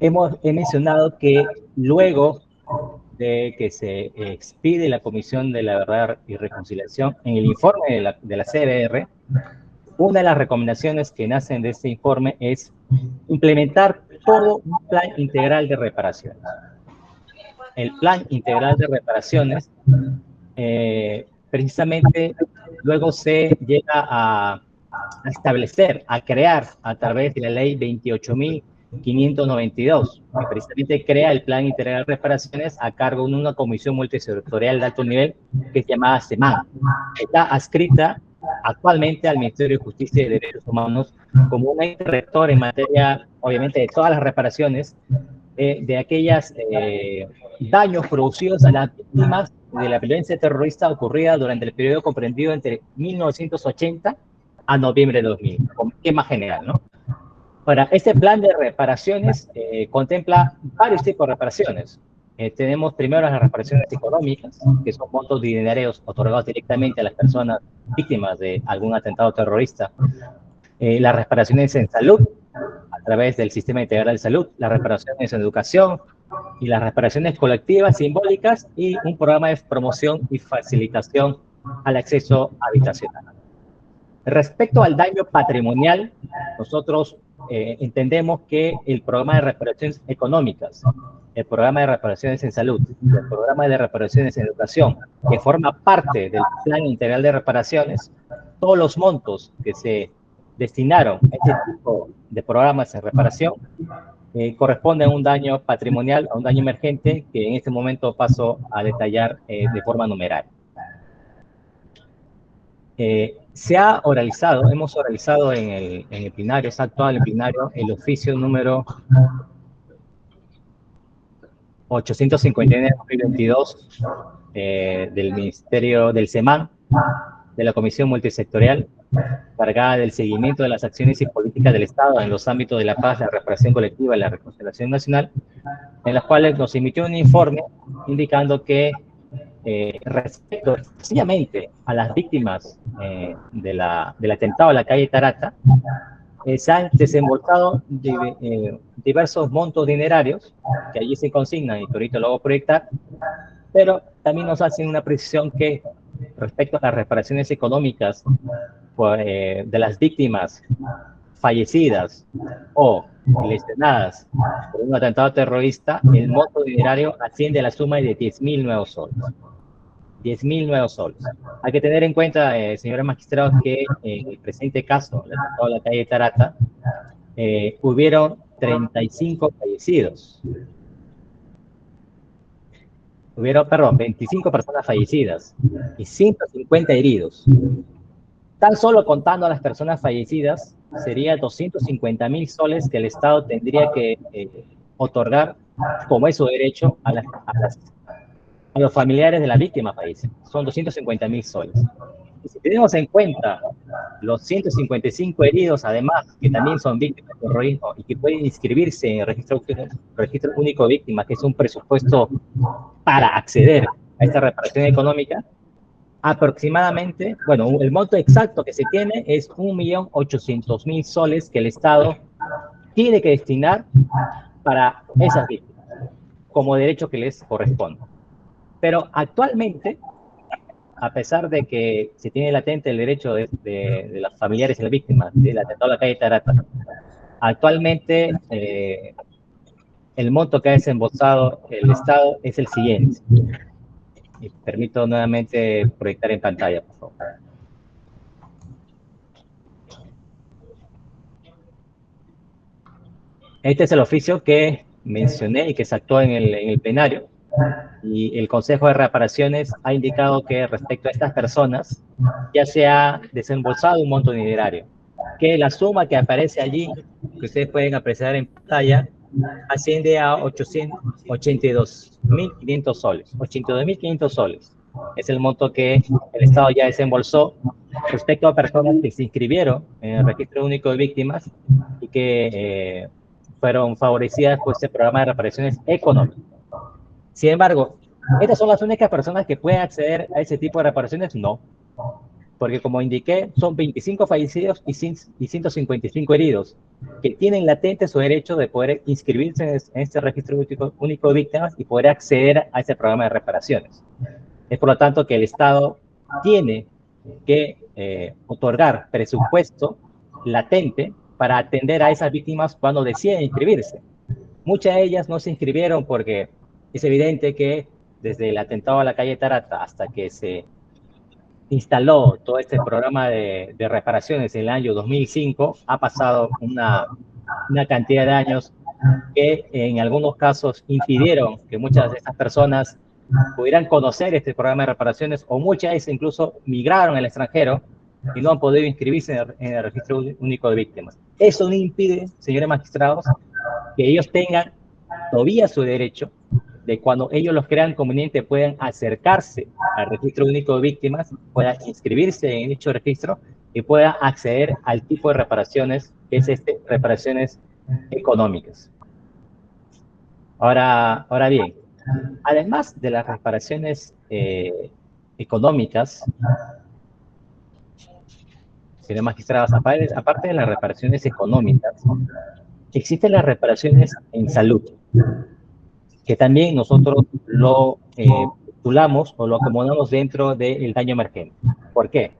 he mencionado que luego de que se expide la Comisión de la Verdad y Reconciliación, en el informe de la CBR, una de las recomendaciones que nacen de este informe es implementar todo un plan integral de reparaciones. El plan integral de reparaciones, precisamente, luego se llega a establecer, a crear a través de la ley 28.592, que precisamente crea el plan integral de reparaciones a cargo de una comisión multisectorial de alto nivel que se llama CEMAN. Está adscrita actualmente al Ministerio de Justicia y Derechos Humanos como un ente rector en materia, obviamente, de todas las reparaciones de aquellos daños producidos a las víctimas de la violencia terrorista ocurrida durante el periodo comprendido entre 1980 a noviembre de 2000, como esquema general, ¿no? Ahora, este plan de reparaciones contempla varios tipos de reparaciones. Tenemos primero las reparaciones económicas, que son montos dinerarios otorgados directamente a las personas víctimas de algún atentado terrorista. Las reparaciones en salud, a través del Sistema Integral de Salud, las reparaciones en educación y las reparaciones colectivas, simbólicas y un programa de promoción y facilitación al acceso habitacional. Respecto al daño patrimonial, nosotros entendemos que el programa de reparaciones económicas, el programa de reparaciones en salud, el programa de reparaciones en educación, que forma parte del plan integral de reparaciones, todos los montos que se destinaron a este tipo de programas de reparación corresponden a un daño patrimonial, a un daño emergente, que en este momento paso a detallar de forma numeral. Se ha oralizado, hemos oralizado en el plenario, se ha actuado en el plenario el oficio número 859/2022 del Ministerio del CEMAN, de la Comisión Multisectorial, encargada del seguimiento de las acciones y políticas del Estado en los ámbitos de la paz, la reparación colectiva y la reconciliación nacional, en las cuales nos emitió un informe indicando que respecto sencillamente a las víctimas del atentado a la calle Tarata, se han desembolsado diversos montos dinerarios que allí se consignan y que ahorita lo hago proyectar, pero también nos hacen una precisión que respecto a las reparaciones económicas de las víctimas fallecidas o lesionadas por un atentado terrorista, el monto dinerario asciende a la suma de 10.000 nuevos soles. 10.000 nuevos soles. Hay que tener en cuenta, señores magistrados, que en el presente caso, el atentado a la calle Tarata, hubieron 35 fallecidos. Hubieron, 25 personas fallecidas y 150 heridos. Tan solo contando a las personas fallecidas, sería 250.000 soles que el Estado tendría que otorgar, como es su derecho, a los familiares de la víctima fallecida. Son 250.000 soles. Y si tenemos en cuenta los 155 heridos, además, que también son víctimas de terrorismo y que pueden inscribirse en el registro único de víctimas, que es un presupuesto para acceder a esta reparación económica, aproximadamente, bueno, el monto exacto que se tiene es 1.800.000 soles que el Estado tiene que destinar para esas víctimas, como derecho que les corresponde. Pero actualmente, a pesar de que se tiene latente el derecho de las familiares de las víctimas del atentado a la calle Tarata, actualmente el monto que ha desembolsado el Estado es el siguiente. Y permito nuevamente proyectar en pantalla, por favor. Este es el oficio que mencioné y que se actuó en el plenario. Y el Consejo de Reparaciones ha indicado que respecto a estas personas ya se ha desembolsado un monto dinerario, que la suma que aparece allí, que ustedes pueden apreciar en pantalla, asciende a 82.500 soles. 82.500 soles es el monto que el Estado ya desembolsó respecto a personas que se inscribieron en el Registro Único de Víctimas y que fueron favorecidas por este programa de reparaciones económicas. Sin embargo, ¿estas son las únicas personas que pueden acceder a ese tipo de reparaciones? No, porque como indiqué, son 25 fallecidos y 155 heridos, que tienen latente su derecho de poder inscribirse en este registro único de víctimas y poder acceder a ese programa de reparaciones. Es por lo tanto que el Estado tiene que otorgar presupuesto latente para atender a esas víctimas cuando deciden inscribirse. Muchas de ellas no se inscribieron porque es evidente que desde el atentado a la calle Tarata hasta que se instaló todo este programa de reparaciones en el año 2005, ha pasado una cantidad de años que en algunos casos impidieron que muchas de estas personas pudieran conocer este programa de reparaciones, o muchas veces incluso migraron al extranjero y no han podido inscribirse en el registro único de víctimas. Eso no impide, señores magistrados, que ellos tengan todavía su derecho de cuando ellos los crean conveniente puedan acercarse al registro único de víctimas, puedan inscribirse en dicho registro y puedan acceder al tipo de reparaciones que es reparaciones económicas. Ahora bien, además de las reparaciones económicas, señores magistrados, aparte de las reparaciones económicas, existen las reparaciones en salud, que también nosotros lo titulamos o lo acomodamos dentro del daño emergente. ¿Por qué?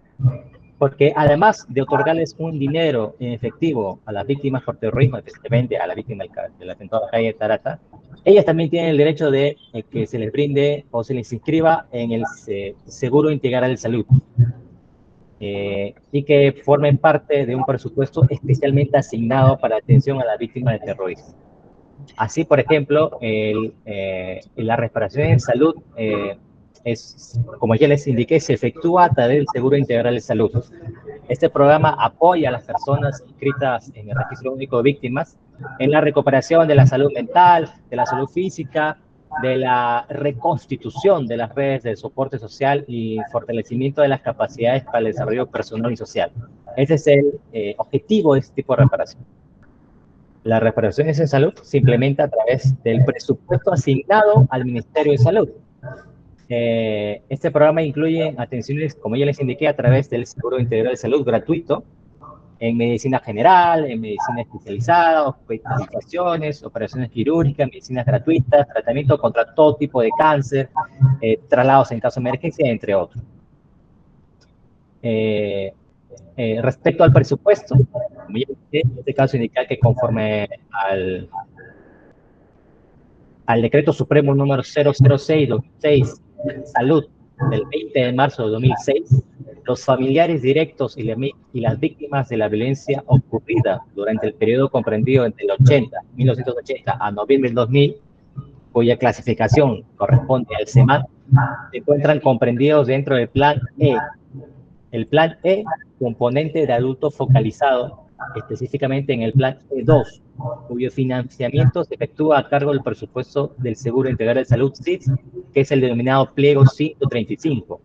Porque además de otorgarles un dinero en efectivo a las víctimas por terrorismo, especialmente a la víctima del atentado a la calle Tarata, ellas también tienen el derecho de que se les brinde o se les inscriba en el Seguro Integral de Salud, y que formen parte de un presupuesto especialmente asignado para atención a las víctimas de terrorismo. Así, por ejemplo, la reparación en salud, como ya les indiqué, se efectúa a través del Seguro Integral de Salud. Este programa apoya a las personas inscritas en el Registro Único de Víctimas en la recuperación de la salud mental, de la salud física, de la reconstitución de las redes de soporte social y fortalecimiento de las capacidades para el desarrollo personal y social. Ese es el objetivo de este tipo de reparación. Las reparaciones en salud se implementa a través del presupuesto asignado al Ministerio de Salud. Este programa incluye atenciones, como ya les indiqué, a través del Seguro Integral de Salud gratuito, en medicina general, en medicina especializada, hospitalizaciones, operaciones quirúrgicas, medicinas gratuitas, tratamiento contra todo tipo de cáncer, traslados en caso de emergencia, entre otros. Respecto al presupuesto, como ya dije, en este caso indicar que conforme al decreto supremo número 006/2006, Salud, del 20 de marzo de 2006, los familiares directos y las víctimas de la violencia ocurrida durante el periodo comprendido entre el 1980 a noviembre del 2000, cuya clasificación corresponde al SEMAT, se encuentran comprendidos dentro del Plan E. El Plan E, componente de adulto focalizado, específicamente en el plan E2, cuyo financiamiento se efectúa a cargo del presupuesto del Seguro Integral de Salud SITS, que es el denominado pliego 135,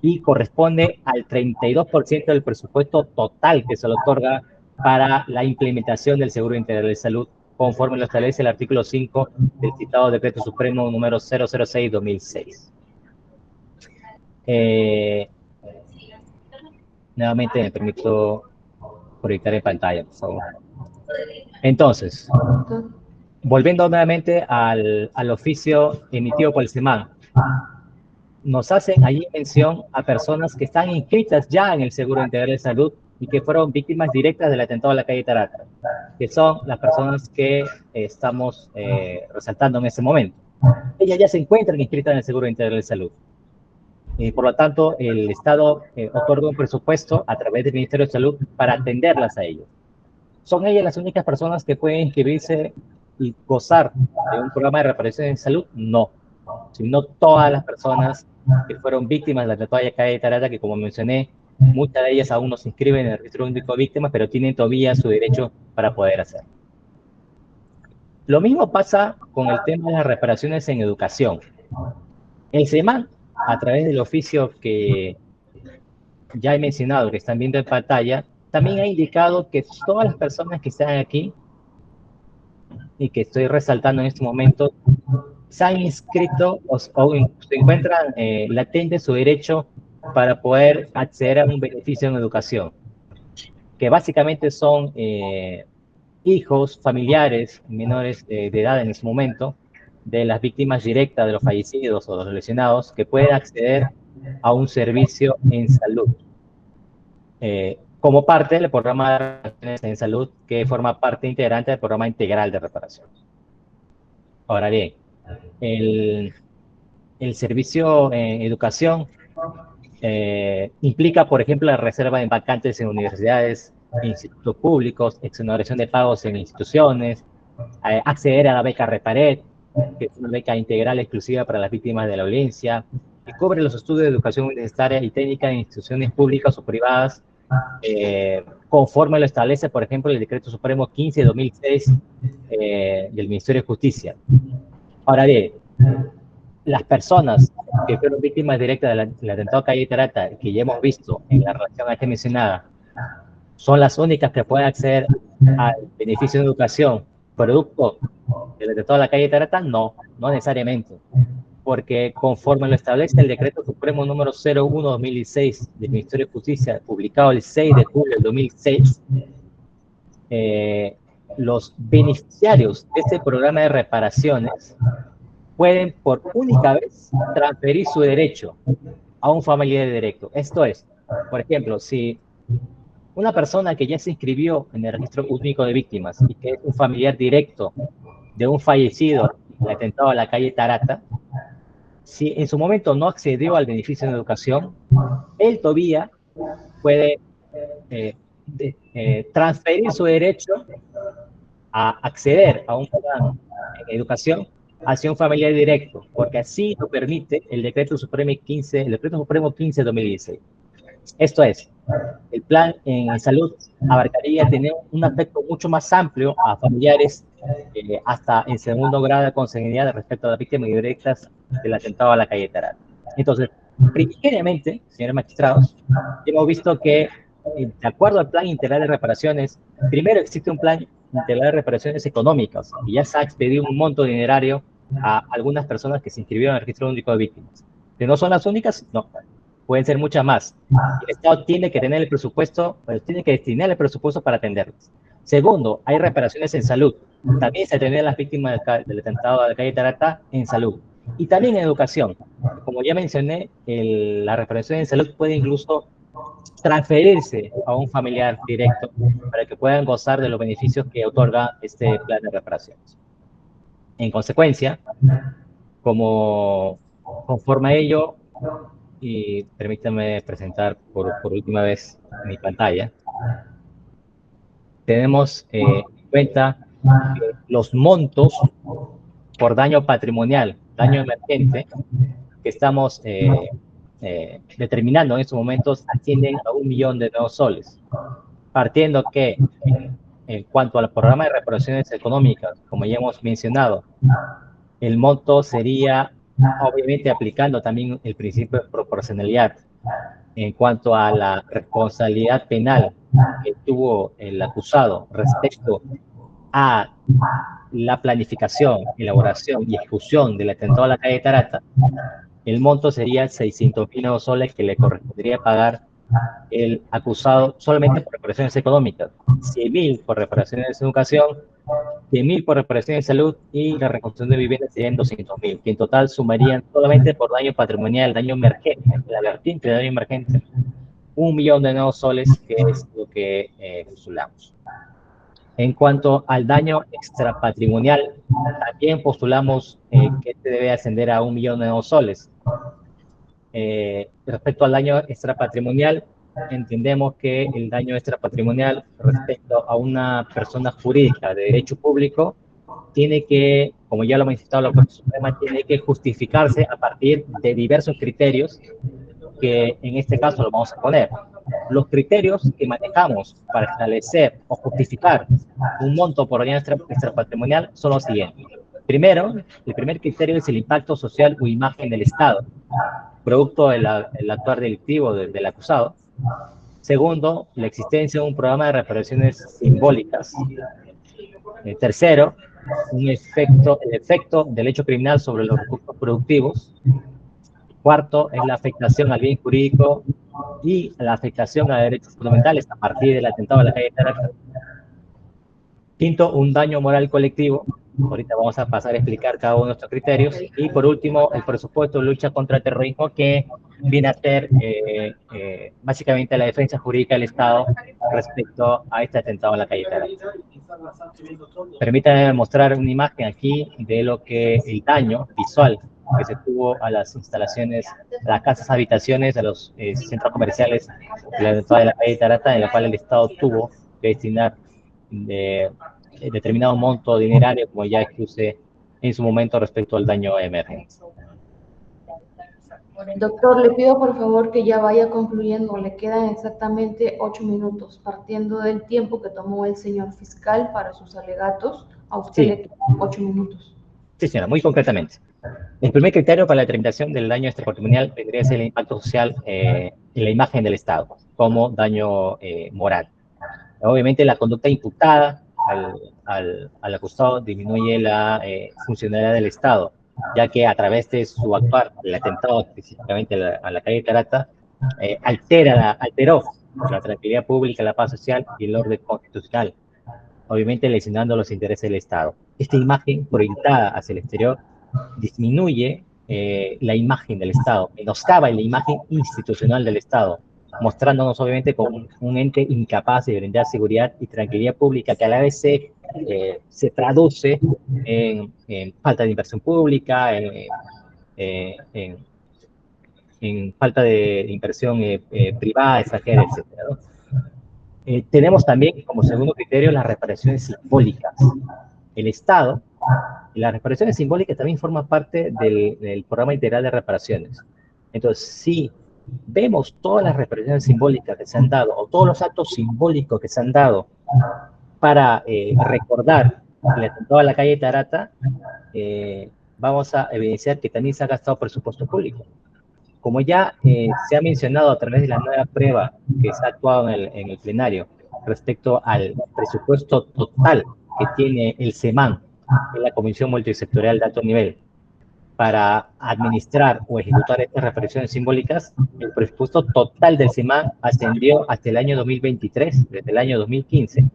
y corresponde al 32% del presupuesto total que se le otorga para la implementación del Seguro Integral de Salud, conforme lo establece el artículo 5 del citado Decreto Supremo número 006/2006. Nuevamente me permito proyectar en pantalla, por favor. Entonces, volviendo nuevamente al oficio emitido por el SEMAN, nos hacen allí mención a personas que están inscritas ya en el Seguro Integral de Salud y que fueron víctimas directas del atentado a la calle Tarata, que son las personas que estamos resaltando en este momento. Ellas ya se encuentran inscritas en el Seguro Integral de Salud. Y por lo tanto, el Estado otorga un presupuesto a través del Ministerio de Salud para atenderlas a ellos. ¿Son ellas las únicas personas que pueden inscribirse y gozar de un programa de reparación en salud? No, sino todas las personas que fueron víctimas de la atentado a la calle Tarata, que como mencioné, muchas de ellas aún no se inscriben en el registro único de víctimas, pero tienen todavía su derecho para poder hacerlo. Lo mismo pasa con el tema de las reparaciones en educación. El SEMAN, a través del oficio que ya he mencionado, que están viendo en pantalla, también ha indicado que todas las personas que están aquí y que estoy resaltando en este momento se han inscrito o se encuentran latente su derecho para poder acceder a un beneficio en educación, que básicamente son hijos, familiares, menores de edad en ese momento, de las víctimas directas de los fallecidos o de los lesionados, que pueden acceder a un servicio en salud, como parte del programa de reparaciones en salud, que forma parte integrante del programa integral de reparación. Ahora bien, el servicio en educación implica, por ejemplo, la reserva de vacantes en universidades, institutos públicos, exoneración de pagos en instituciones, acceder a la beca Repared, que es una beca integral exclusiva para las víctimas de la violencia, que cubre los estudios de educación universitaria y técnica en instituciones públicas o privadas, conforme lo establece, por ejemplo, el Decreto Supremo 15/2006 del Ministerio de Justicia. Ahora bien, las personas que fueron víctimas directas del atentado a calle Tarata, que ya hemos visto en la relación antes mencionada, son las únicas que pueden acceder al beneficio de educación producto del atentado a la calle Tarata. No necesariamente, porque conforme lo establece el Decreto Supremo número 01/2016 del Ministerio de Justicia, publicado el 6 de julio del 2006, los beneficiarios de este programa de reparaciones pueden por única vez transferir su derecho a un familiar directo. Esto es, por ejemplo, si una persona que ya se inscribió en el registro único de víctimas y que es un familiar directo de un fallecido en el atentado a la calle Tarata, si en su momento no accedió al beneficio de educación, él todavía puede transferir su derecho a acceder a un programa en educación hacia un familiar directo, porque así lo permite el Decreto Supremo 15/2016. Esto es, el plan en salud abarcaría tener un aspecto mucho más amplio a familiares hasta en segundo grado de consanguinidad respecto a las víctimas directas del atentado a la calle Tarata. Entonces, primariamente, señores magistrados, hemos visto que, de acuerdo al plan integral de reparaciones, primero existe un plan integral de reparaciones económicas y ya se ha expedido un monto dinerario a algunas personas que se inscribieron en el registro único de víctimas. ¿Que no son las únicas? No, pueden ser muchas más. El Estado tiene que tener el presupuesto, tiene que destinar el presupuesto para atenderlas. Segundo, hay reparaciones en salud. También se atienden a las víctimas del atentado a la calle Tarata en salud. Y también en educación. Como ya mencioné, la reparación en salud puede incluso transferirse a un familiar directo para que puedan gozar de los beneficios que otorga este plan de reparaciones. En consecuencia, conforme a ello, y permítanme presentar por última vez mi pantalla, tenemos en cuenta los montos por daño patrimonial, daño emergente, que estamos determinando en estos momentos ascienden a 1 millón de nuevos soles. partiendo que en cuanto al programa de reparaciones económicas, como ya hemos mencionado, el monto sería, obviamente, aplicando también el principio de proporcionalidad. En cuanto a la responsabilidad penal que tuvo el acusado respecto a la planificación, elaboración y ejecución del atentado a la calle Tarata, el monto sería 600.000 nuevos soles que le correspondería pagar el acusado solamente por reparaciones económicas, 100.000 por reparaciones de educación, 100.000 por reparaciones de salud y la reconstrucción de viviendas serían 200.000, que en total sumarían solamente por daño patrimonial, daño emergente, la vertiente de daño emergente, 1.000.000 de nuevos soles, que es lo que postulamos. En cuanto al daño extrapatrimonial, también postulamos que este debe ascender a 1.000.000 de nuevos soles. Respecto al daño extrapatrimonial, entendemos que el daño extrapatrimonial respecto a una persona jurídica de derecho público tiene que, como ya lo ha manifestado la Corte Suprema, tiene que justificarse a partir de diversos criterios que en este caso lo vamos a poner. Los criterios que manejamos para establecer o justificar un monto por daño extrapatrimonial son los siguientes. Primero, el primer criterio es el impacto social o imagen del Estado, producto del actuar delictivo del acusado. Segundo, la existencia de un programa de reparaciones simbólicas. Tercero, el efecto del hecho criminal sobre los recursos productivos. Cuarto, es la afectación al bien jurídico y la afectación a derechos fundamentales a partir del atentado a la calle Tarata. Quinto, un daño moral colectivo. Ahorita vamos a pasar a explicar cada uno de estos criterios. Y por último, el presupuesto de lucha contra el terrorismo, que viene a ser básicamente la defensa jurídica del Estado respecto a este atentado a la calle Tarata. Permítanme mostrar una imagen aquí de lo que el daño visual que se tuvo a las instalaciones, a las casas habitaciones, a los centros comerciales de la calle Tarata, en la cual el Estado tuvo que destinar determinado monto dinerario, como ya expuse en su momento respecto al daño emergente. Doctor, le pido por favor que ya vaya concluyendo. Le quedan exactamente 8 minutos, partiendo del tiempo que tomó el señor fiscal para sus alegatos. A usted Sí. le quedan 8 minutos. Sí, señora, muy concretamente. El primer criterio para la determinación del daño extrapatrimonial vendría a ser el impacto social en la imagen del Estado, como daño moral. Obviamente, la conducta imputada al acusado disminuye la funcionalidad del Estado, ya que a través de su actuar, el atentado específicamente a la calle Tarata, alteró la tranquilidad pública, la paz social y el orden constitucional, obviamente lesionando los intereses del Estado. Esta imagen proyectada hacia el exterior disminuye la imagen del Estado, menoscaba la imagen institucional del Estado, mostrándonos obviamente como un ente incapaz de brindar seguridad y tranquilidad pública, que a la vez se traduce en falta de inversión pública, en falta de inversión privada, extranjera, etc., ¿no? Tenemos también como segundo criterio las reparaciones simbólicas. El Estado, las reparaciones simbólicas también forman parte del programa integral de reparaciones. Entonces, si vemos todas las reparaciones simbólicas que se han dado, o todos los actos simbólicos que se han dado para recordar el atentado a la calle Tarata, vamos a evidenciar que también se ha gastado presupuesto público. Como ya se ha mencionado a través de la nueva prueba que se ha actuado en el plenario respecto al presupuesto total que tiene el CEMAN, en la Comisión Multisectorial de Alto Nivel, para administrar o ejecutar estas reparaciones simbólicas, el presupuesto total del CEMAN ascendió hasta el año 2023, desde el año 2015,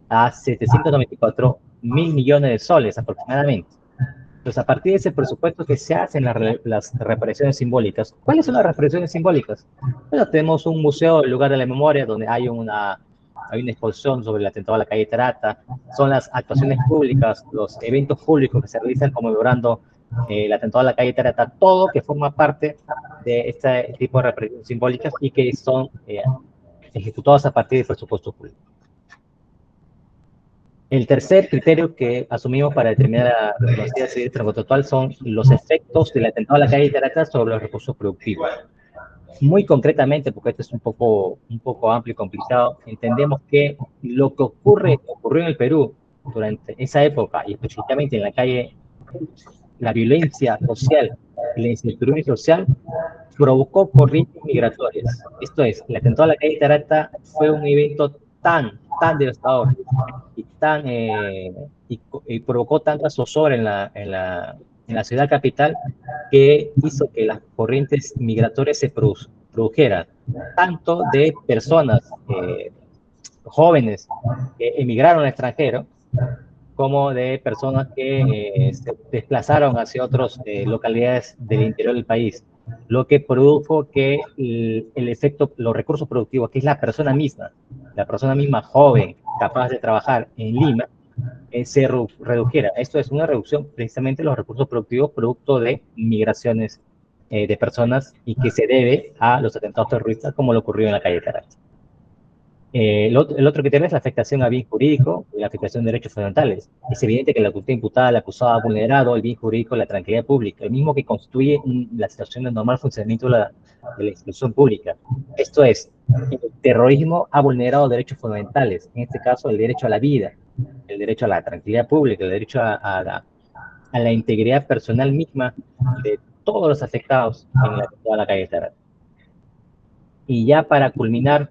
a 794.000 millones de soles aproximadamente. Entonces, a partir de ese presupuesto que se hacen las reparaciones simbólicas. ¿Cuáles son las reparaciones simbólicas? Bueno, tenemos un museo, el lugar de la memoria, donde hay una exposición sobre el atentado a la calle Tarata. Son las actuaciones públicas, los eventos públicos que se realizan conmemorando el atentado a la calle Tarata, todo que forma parte de este tipo de reparaciones simbólicas y que son ejecutados a partir del presupuesto público. El tercer criterio que asumimos para determinar la responsabilidad civil transcontractual son los efectos del atentado a la calle Tarata sobre los recursos productivos. Muy concretamente, porque esto es un poco amplio y complicado, entendemos que lo que ocurrió en el Perú durante esa época, y específicamente en la calle, la violencia social, la incertidumbre social, provocó corrientes migratorias. Esto es, el atentado a la calle Tarata fue un evento tan devastador y provocó tanta zozobra en la ciudad capital, que hizo que las corrientes migratorias se produjeran, tanto de personas jóvenes que emigraron al extranjero, como de personas que se desplazaron hacia otras localidades del interior del país, lo que produjo que el efecto, los recursos productivos, que es la persona misma joven, capaz de trabajar en Lima, se redujera. Esto es una reducción precisamente de los recursos productivos producto de migraciones de personas, y que se debe a los atentados terroristas como lo ocurrió en la calle Caracas. El otro criterio es la afectación al bien jurídico y la afectación de derechos fundamentales. Es evidente que la autoridad imputada, el acusado, ha vulnerado el bien jurídico y la tranquilidad pública, el mismo que constituye la situación de normal funcionamiento de la institución pública. Esto es, el terrorismo ha vulnerado derechos fundamentales, en este caso el derecho a la vida, el derecho a la tranquilidad pública, el derecho a la integridad personal misma de todos los afectados en la calle Tarata. Y ya para culminar,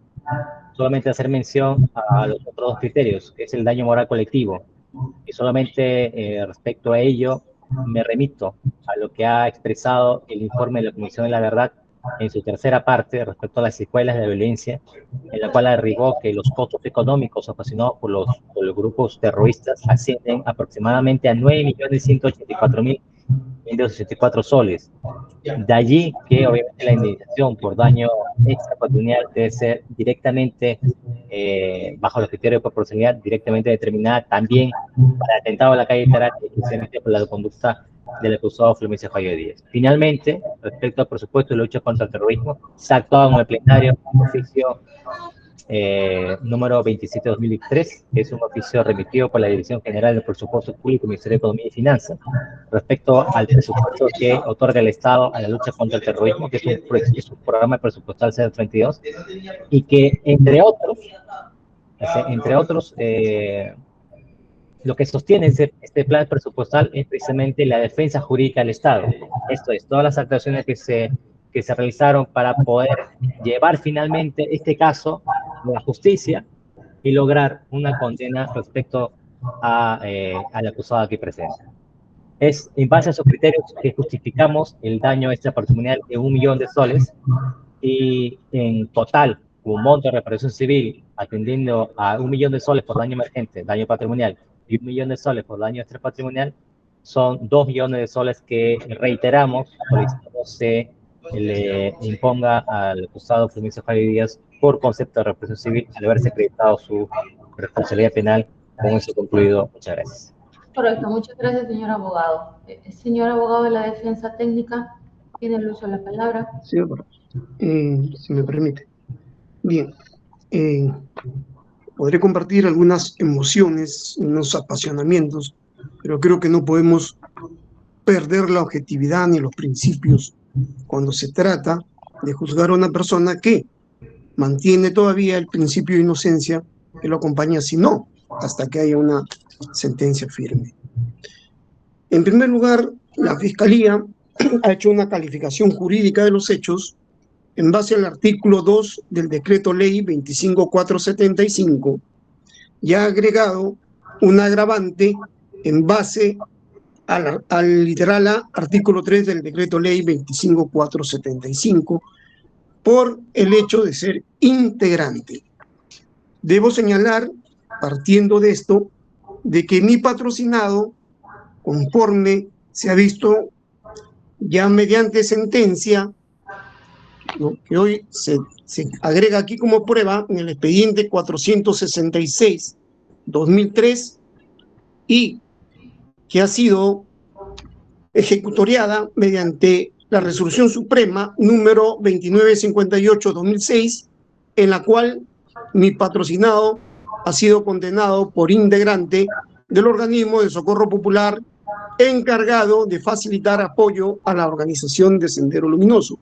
solamente hacer mención a los otros dos criterios, que es el daño moral colectivo. Y solamente respecto a ello, me remito a lo que ha expresado el informe de la Comisión de la Verdad en su tercera parte respecto a las secuelas de la violencia, en la cual arribó que los costos económicos ocasionados por los grupos terroristas ascienden aproximadamente a 9.184.164 soles. De allí que obviamente la indemnización por daño extrapatrimonial debe ser directamente, bajo los criterios de proporcionalidad, directamente determinada también para el atentado a la calle Tarata, especialmente por la conducta del acusado Fulgencio Jayo Díaz. Finalmente, respecto al presupuesto de lucha contra el terrorismo, se ha actuado en el plenario un oficio número 27/2003, que es un oficio remitido por la Dirección General del Presupuesto Público, Ministerio de Economía y Finanzas, respecto al presupuesto que otorga el Estado a la lucha contra el terrorismo, que es un programa presupuestal 032, y que, entre otros, lo que sostiene este plan presupuestal es precisamente la defensa jurídica del Estado. Esto es, todas las actuaciones que se realizaron para poder llevar finalmente este caso a la justicia y lograr una condena respecto al acusado aquí presente. Es en base a esos criterios que justificamos el daño extrapatrimonial de 1 millón de soles, y en total, un monto de reparación civil atendiendo a 1 millón de soles por daño emergente, daño patrimonial, y 1 millón de soles por daño extrapatrimonial, son 2 millones de soles que, reiteramos, se le imponga al acusado Fulgencio Jayo Díaz por concepto de represión civil, al haberse acreditado su responsabilidad penal. Con eso concluido. Muchas gracias. Correcto, muchas gracias, señor abogado. Señor abogado de la defensa técnica, tiene el uso de la palabra. Sí, si me permite. Bien, podré compartir algunas emociones, unos apasionamientos, pero creo que no podemos perder la objetividad ni los principios cuando se trata de juzgar a una persona que mantiene todavía el principio de inocencia que lo acompaña, si no, hasta que haya una sentencia firme. En primer lugar, la Fiscalía ha hecho una calificación jurídica de los hechos en base al artículo 2 del Decreto Ley 25475, y ha agregado un agravante en base al literal A, artículo 3 del Decreto Ley 25475, por el hecho de ser integrante. Debo señalar, partiendo de esto, de que mi patrocinado, conforme se ha visto ya mediante sentencia, ¿no?, que hoy se agrega aquí como prueba en el expediente 466/2003, y que ha sido ejecutoriada mediante la Resolución Suprema número 2958/2006, en la cual mi patrocinado ha sido condenado por integrante del organismo de socorro popular encargado de facilitar apoyo a la organización de Sendero Luminoso.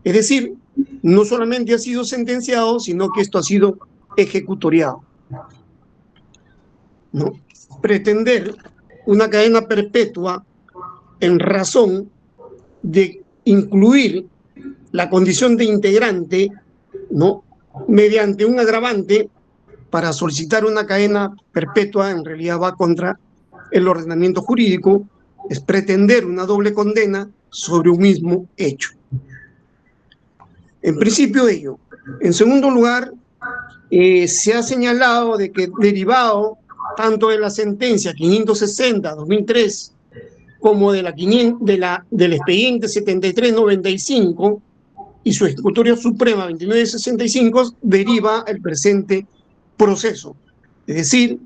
Es decir, no solamente ha sido sentenciado, sino que esto ha sido ejecutoriado, ¿no? Pretender una cadena perpetua en razón de incluir la condición de integrante, ¿no?, mediante un agravante para solicitar una cadena perpetua, en realidad va contra el ordenamiento jurídico, es pretender una doble condena sobre un mismo hecho. En principio ello. En segundo lugar, se ha señalado de que derivado tanto de la sentencia 560-2003 como del expediente 7395 y su ejecutoria suprema 2965, deriva el presente proceso. Es decir,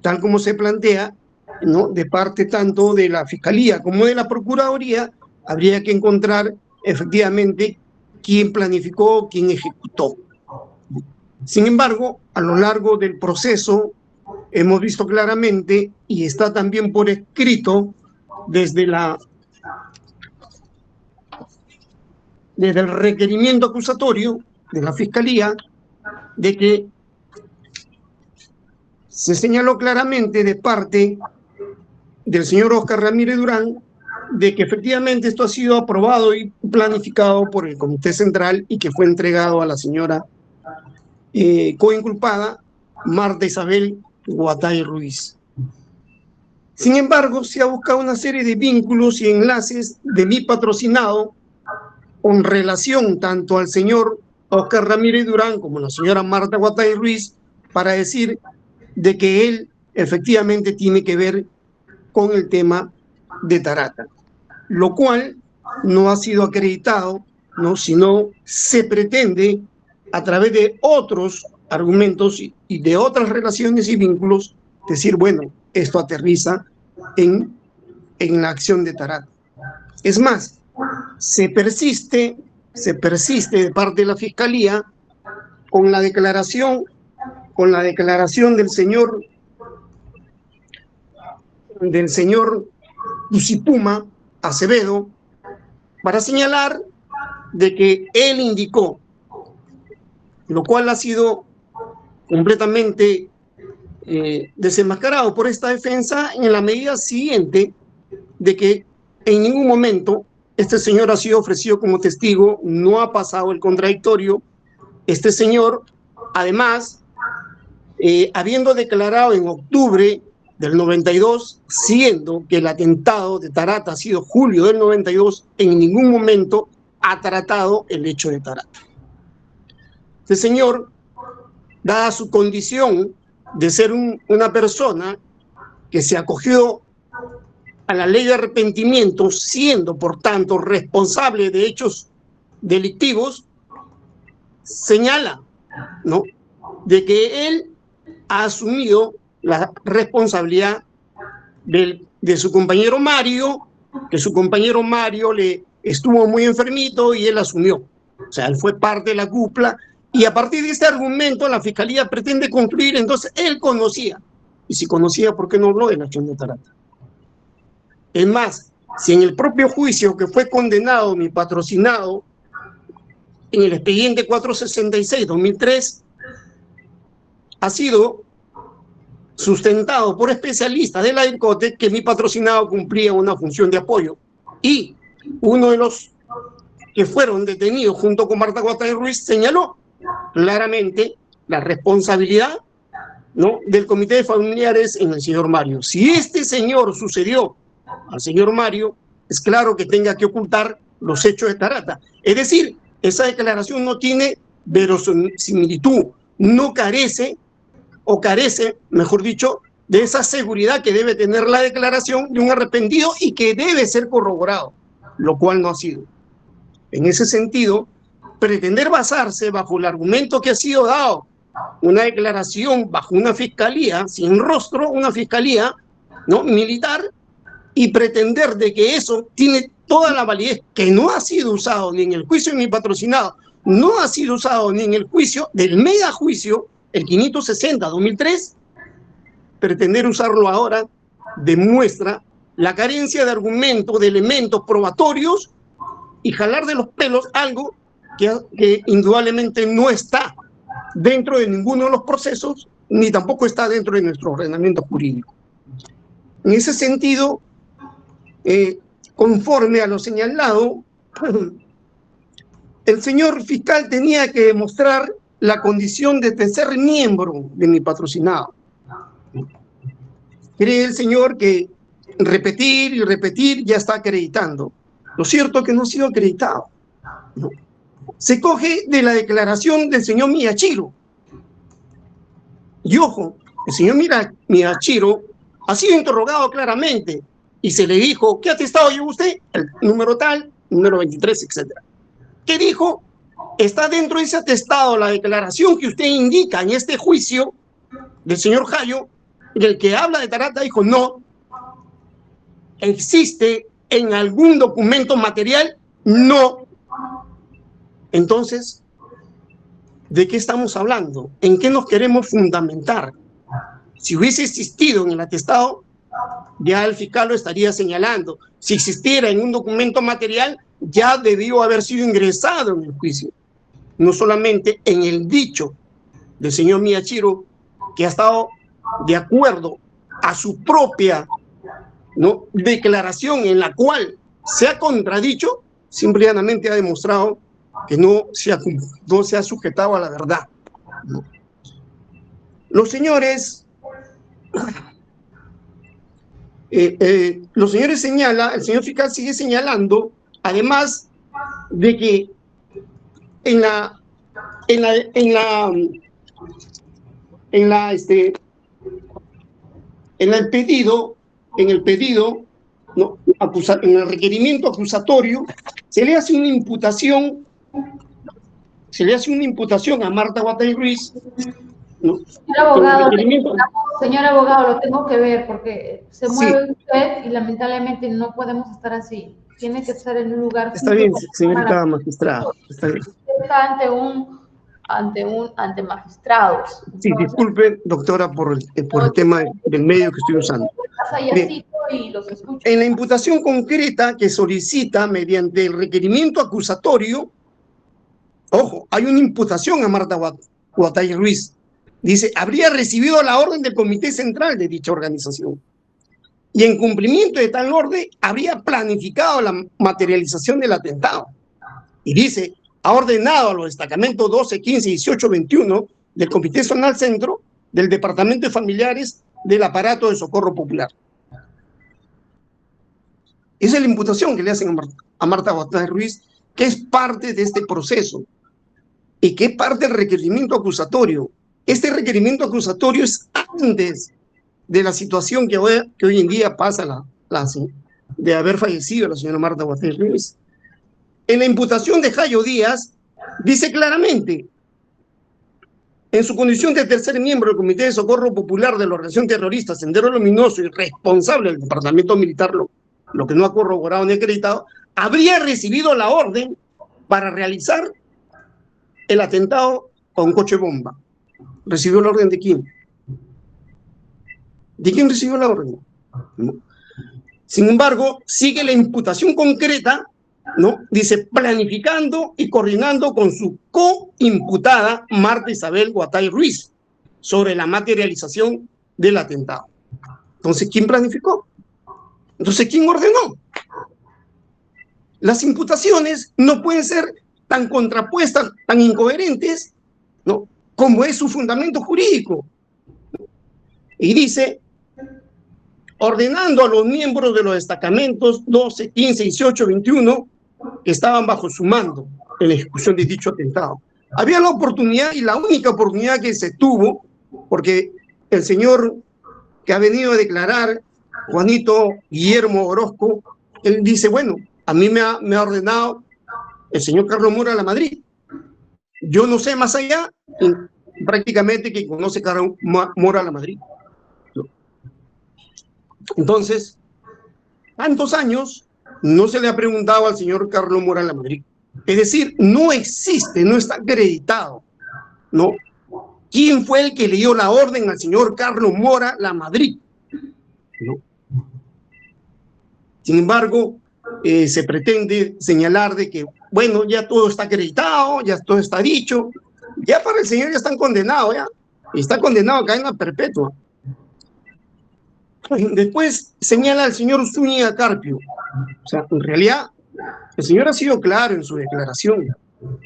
tal como se plantea, ¿no?, de parte tanto de la Fiscalía como de la Procuraduría, habría que encontrar efectivamente quién planificó, quién ejecutó. Sin embargo, a lo largo del proceso hemos visto claramente, y está también por escrito desde el requerimiento acusatorio de la Fiscalía, de que se señaló claramente de parte del señor Óscar Ramírez Durán de que efectivamente esto ha sido aprobado y planificado por el Comité Central y que fue entregado a la señora coinculpada Marta Isabel Guatay Ruiz. Sin embargo, se ha buscado una serie de vínculos y enlaces de mi patrocinado con relación tanto al señor Óscar Ramírez Durán como a la señora Marta Guatay Ruiz para decir de que él efectivamente tiene que ver con el tema de Tarata, lo cual no ha sido acreditado, ¿no?, sino se pretende a través de otros argumentos y de otras relaciones y vínculos decir, bueno, esto aterriza en la acción de Tarata. Es más, se persiste de parte de la Fiscalía con la declaración del señor Usipuma Acevedo para señalar de que él indicó, lo cual ha sido completamente desenmascarado por esta defensa en la medida siguiente de que en ningún momento este señor ha sido ofrecido como testigo, no ha pasado el contradictorio. Este señor, además, habiendo declarado en octubre del 92, siendo que el atentado de Tarata ha sido julio del 92, en ningún momento ha tratado el hecho de Tarata. Este señor, dada su condición de ser una persona que se acogió a la ley de arrepentimiento, siendo por tanto responsable de hechos delictivos, señala, ¿no?, de que él ha asumido la responsabilidad de su compañero Mario, que su compañero Mario le estuvo muy enfermito y él asumió. O sea, él fue parte de la cúpula y a partir de este argumento la Fiscalía pretende concluir, entonces él conocía. Y si conocía, ¿por qué no habló de la acción de Tarata? Es más, si en el propio juicio que fue condenado mi patrocinado, en el expediente 466-2003, ha sido sustentado por especialistas de la DIRCOTE que mi patrocinado cumplía una función de apoyo. Y uno de los que fueron detenidos junto con Marta Guatay Ruiz señaló claramente la responsabilidad, ¿no?, del comité de familiares en el señor Mario. Si este señor sucedió al señor Mario, es claro que tenga que ocultar los hechos de Tarata. Es decir, esa declaración no tiene verosimilitud, no carece, o carece, mejor dicho, de esa seguridad que debe tener la declaración de un arrepentido y que debe ser corroborado, lo cual no ha sido. En ese sentido, pretender basarse bajo el argumento que ha sido dado, una declaración bajo una fiscalía sin rostro, una fiscalía, ¿no?, militar, y pretender de que eso tiene toda la validez, que no ha sido usado ni en el juicio de mi patrocinado, no ha sido usado ni en el juicio del mega juicio, el 560-2003, pretender usarlo ahora demuestra la carencia de argumentos, de elementos probatorios y jalar de los pelos algo que indudablemente no está dentro de ninguno de los procesos, ni tampoco está dentro de nuestro ordenamiento jurídico. En ese sentido, conforme a lo señalado, el señor fiscal tenía que demostrar la condición de tercer miembro de mi patrocinado. Cree el señor que repetir y repetir ya está acreditando. Lo cierto es que no ha sido acreditado. ¿No? Se coge de la declaración del señor Miyashiro. Y ojo, el señor Miyashiro ha sido interrogado claramente y se le dijo, ¿qué atestado lleva usted? El número tal, número 23, etc. ¿Qué dijo? Está dentro de ese atestado la declaración que usted indica en este juicio del señor Jayo, del que habla de Tarata. Dijo, no, ¿existe en algún documento material? No. Entonces, ¿de qué estamos hablando? ¿En qué nos queremos fundamentar? Si hubiese existido en el atestado, ya el fiscal lo estaría señalando. Si existiera en un documento material, ya debió haber sido ingresado en el juicio. No solamente en el dicho del señor Miyashiro, que ha estado de acuerdo a su propia, ¿no?, declaración en la cual se ha contradicho, simplemente ha demostrado que no se ha sujetado a la verdad. ¿No? Los señores señala, el señor fiscal sigue señalando, además de que en el pedido, ¿no?, en el requerimiento acusatorio, se le hace una imputación a Marta Guatay Ruiz, ¿no? Señor abogado, lo tengo que ver porque se mueve usted y lamentablemente no podemos estar así. Tiene que estar en un lugar. Está bien, señorita magistrada. Está bien. Está ante magistrados. Sí, disculpe, doctora, por el tema del medio que estoy usando. Bien. En la imputación concreta que solicita mediante el requerimiento acusatorio, ojo, hay una imputación a Marta Guatay Ruiz. Dice, habría recibido la orden del Comité Central de dicha organización y en cumplimiento de tal orden habría planificado la materialización del atentado. Y dice, ha ordenado a los destacamentos 12, 15, 18, 21 del Comité Zonal Centro, del Departamento de Familiares, del aparato de socorro popular. Esa es la imputación que le hacen a Marta Guatay Ruiz, que es parte de este proceso y que es parte del requerimiento acusatorio. Este requerimiento acusatorio es antes de la situación que hoy en día pasa de haber fallecido la señora Marta Guatay Ruiz. En la imputación de Jayo Díaz dice claramente, en su condición de tercer miembro del Comité de Socorro Popular de la organización terrorista Sendero Luminoso y responsable del Departamento Militar, lo que no ha corroborado ni acreditado, habría recibido la orden para realizar el atentado con coche bomba. ¿Recibió la orden de quién? ¿De quién recibió la orden? ¿No? Sin embargo, sigue la imputación concreta, ¿no? Dice, planificando y coordinando con su coimputada Marta Isabel Guatay Ruiz sobre la materialización del atentado. Entonces, ¿quién planificó? Entonces, ¿quién ordenó? Las imputaciones no pueden ser tan contrapuestas, tan incoherentes, ¿no?, como es su fundamento jurídico. Y dice, ordenando a los miembros de los destacamentos 12, 15, 18, 21, que estaban bajo su mando en la ejecución de dicho atentado. Había la oportunidad, y la única oportunidad que se tuvo, porque el señor que ha venido a declarar, Juanito Guillermo Orozco, él dice, bueno, a mí me ha ordenado el señor Carlos Mora La Madrid. Yo no sé más allá, prácticamente que conoce Carlos Mora La Madrid. Entonces, tantos años no se le ha preguntado al señor Carlos Mora La Madrid. Es decir, no existe, no está acreditado, ¿no?, quién fue el que le dio la orden al señor Carlos Mora La Madrid, ¿no? Sin embargo, se pretende señalar de que, bueno, ya todo está acreditado, ya todo está dicho, ya para el señor ya están condenados, ya, y está condenado a cadena perpetua. Después señala al señor Zúñiga Carpio. O sea, en realidad, el señor ha sido claro en su declaración,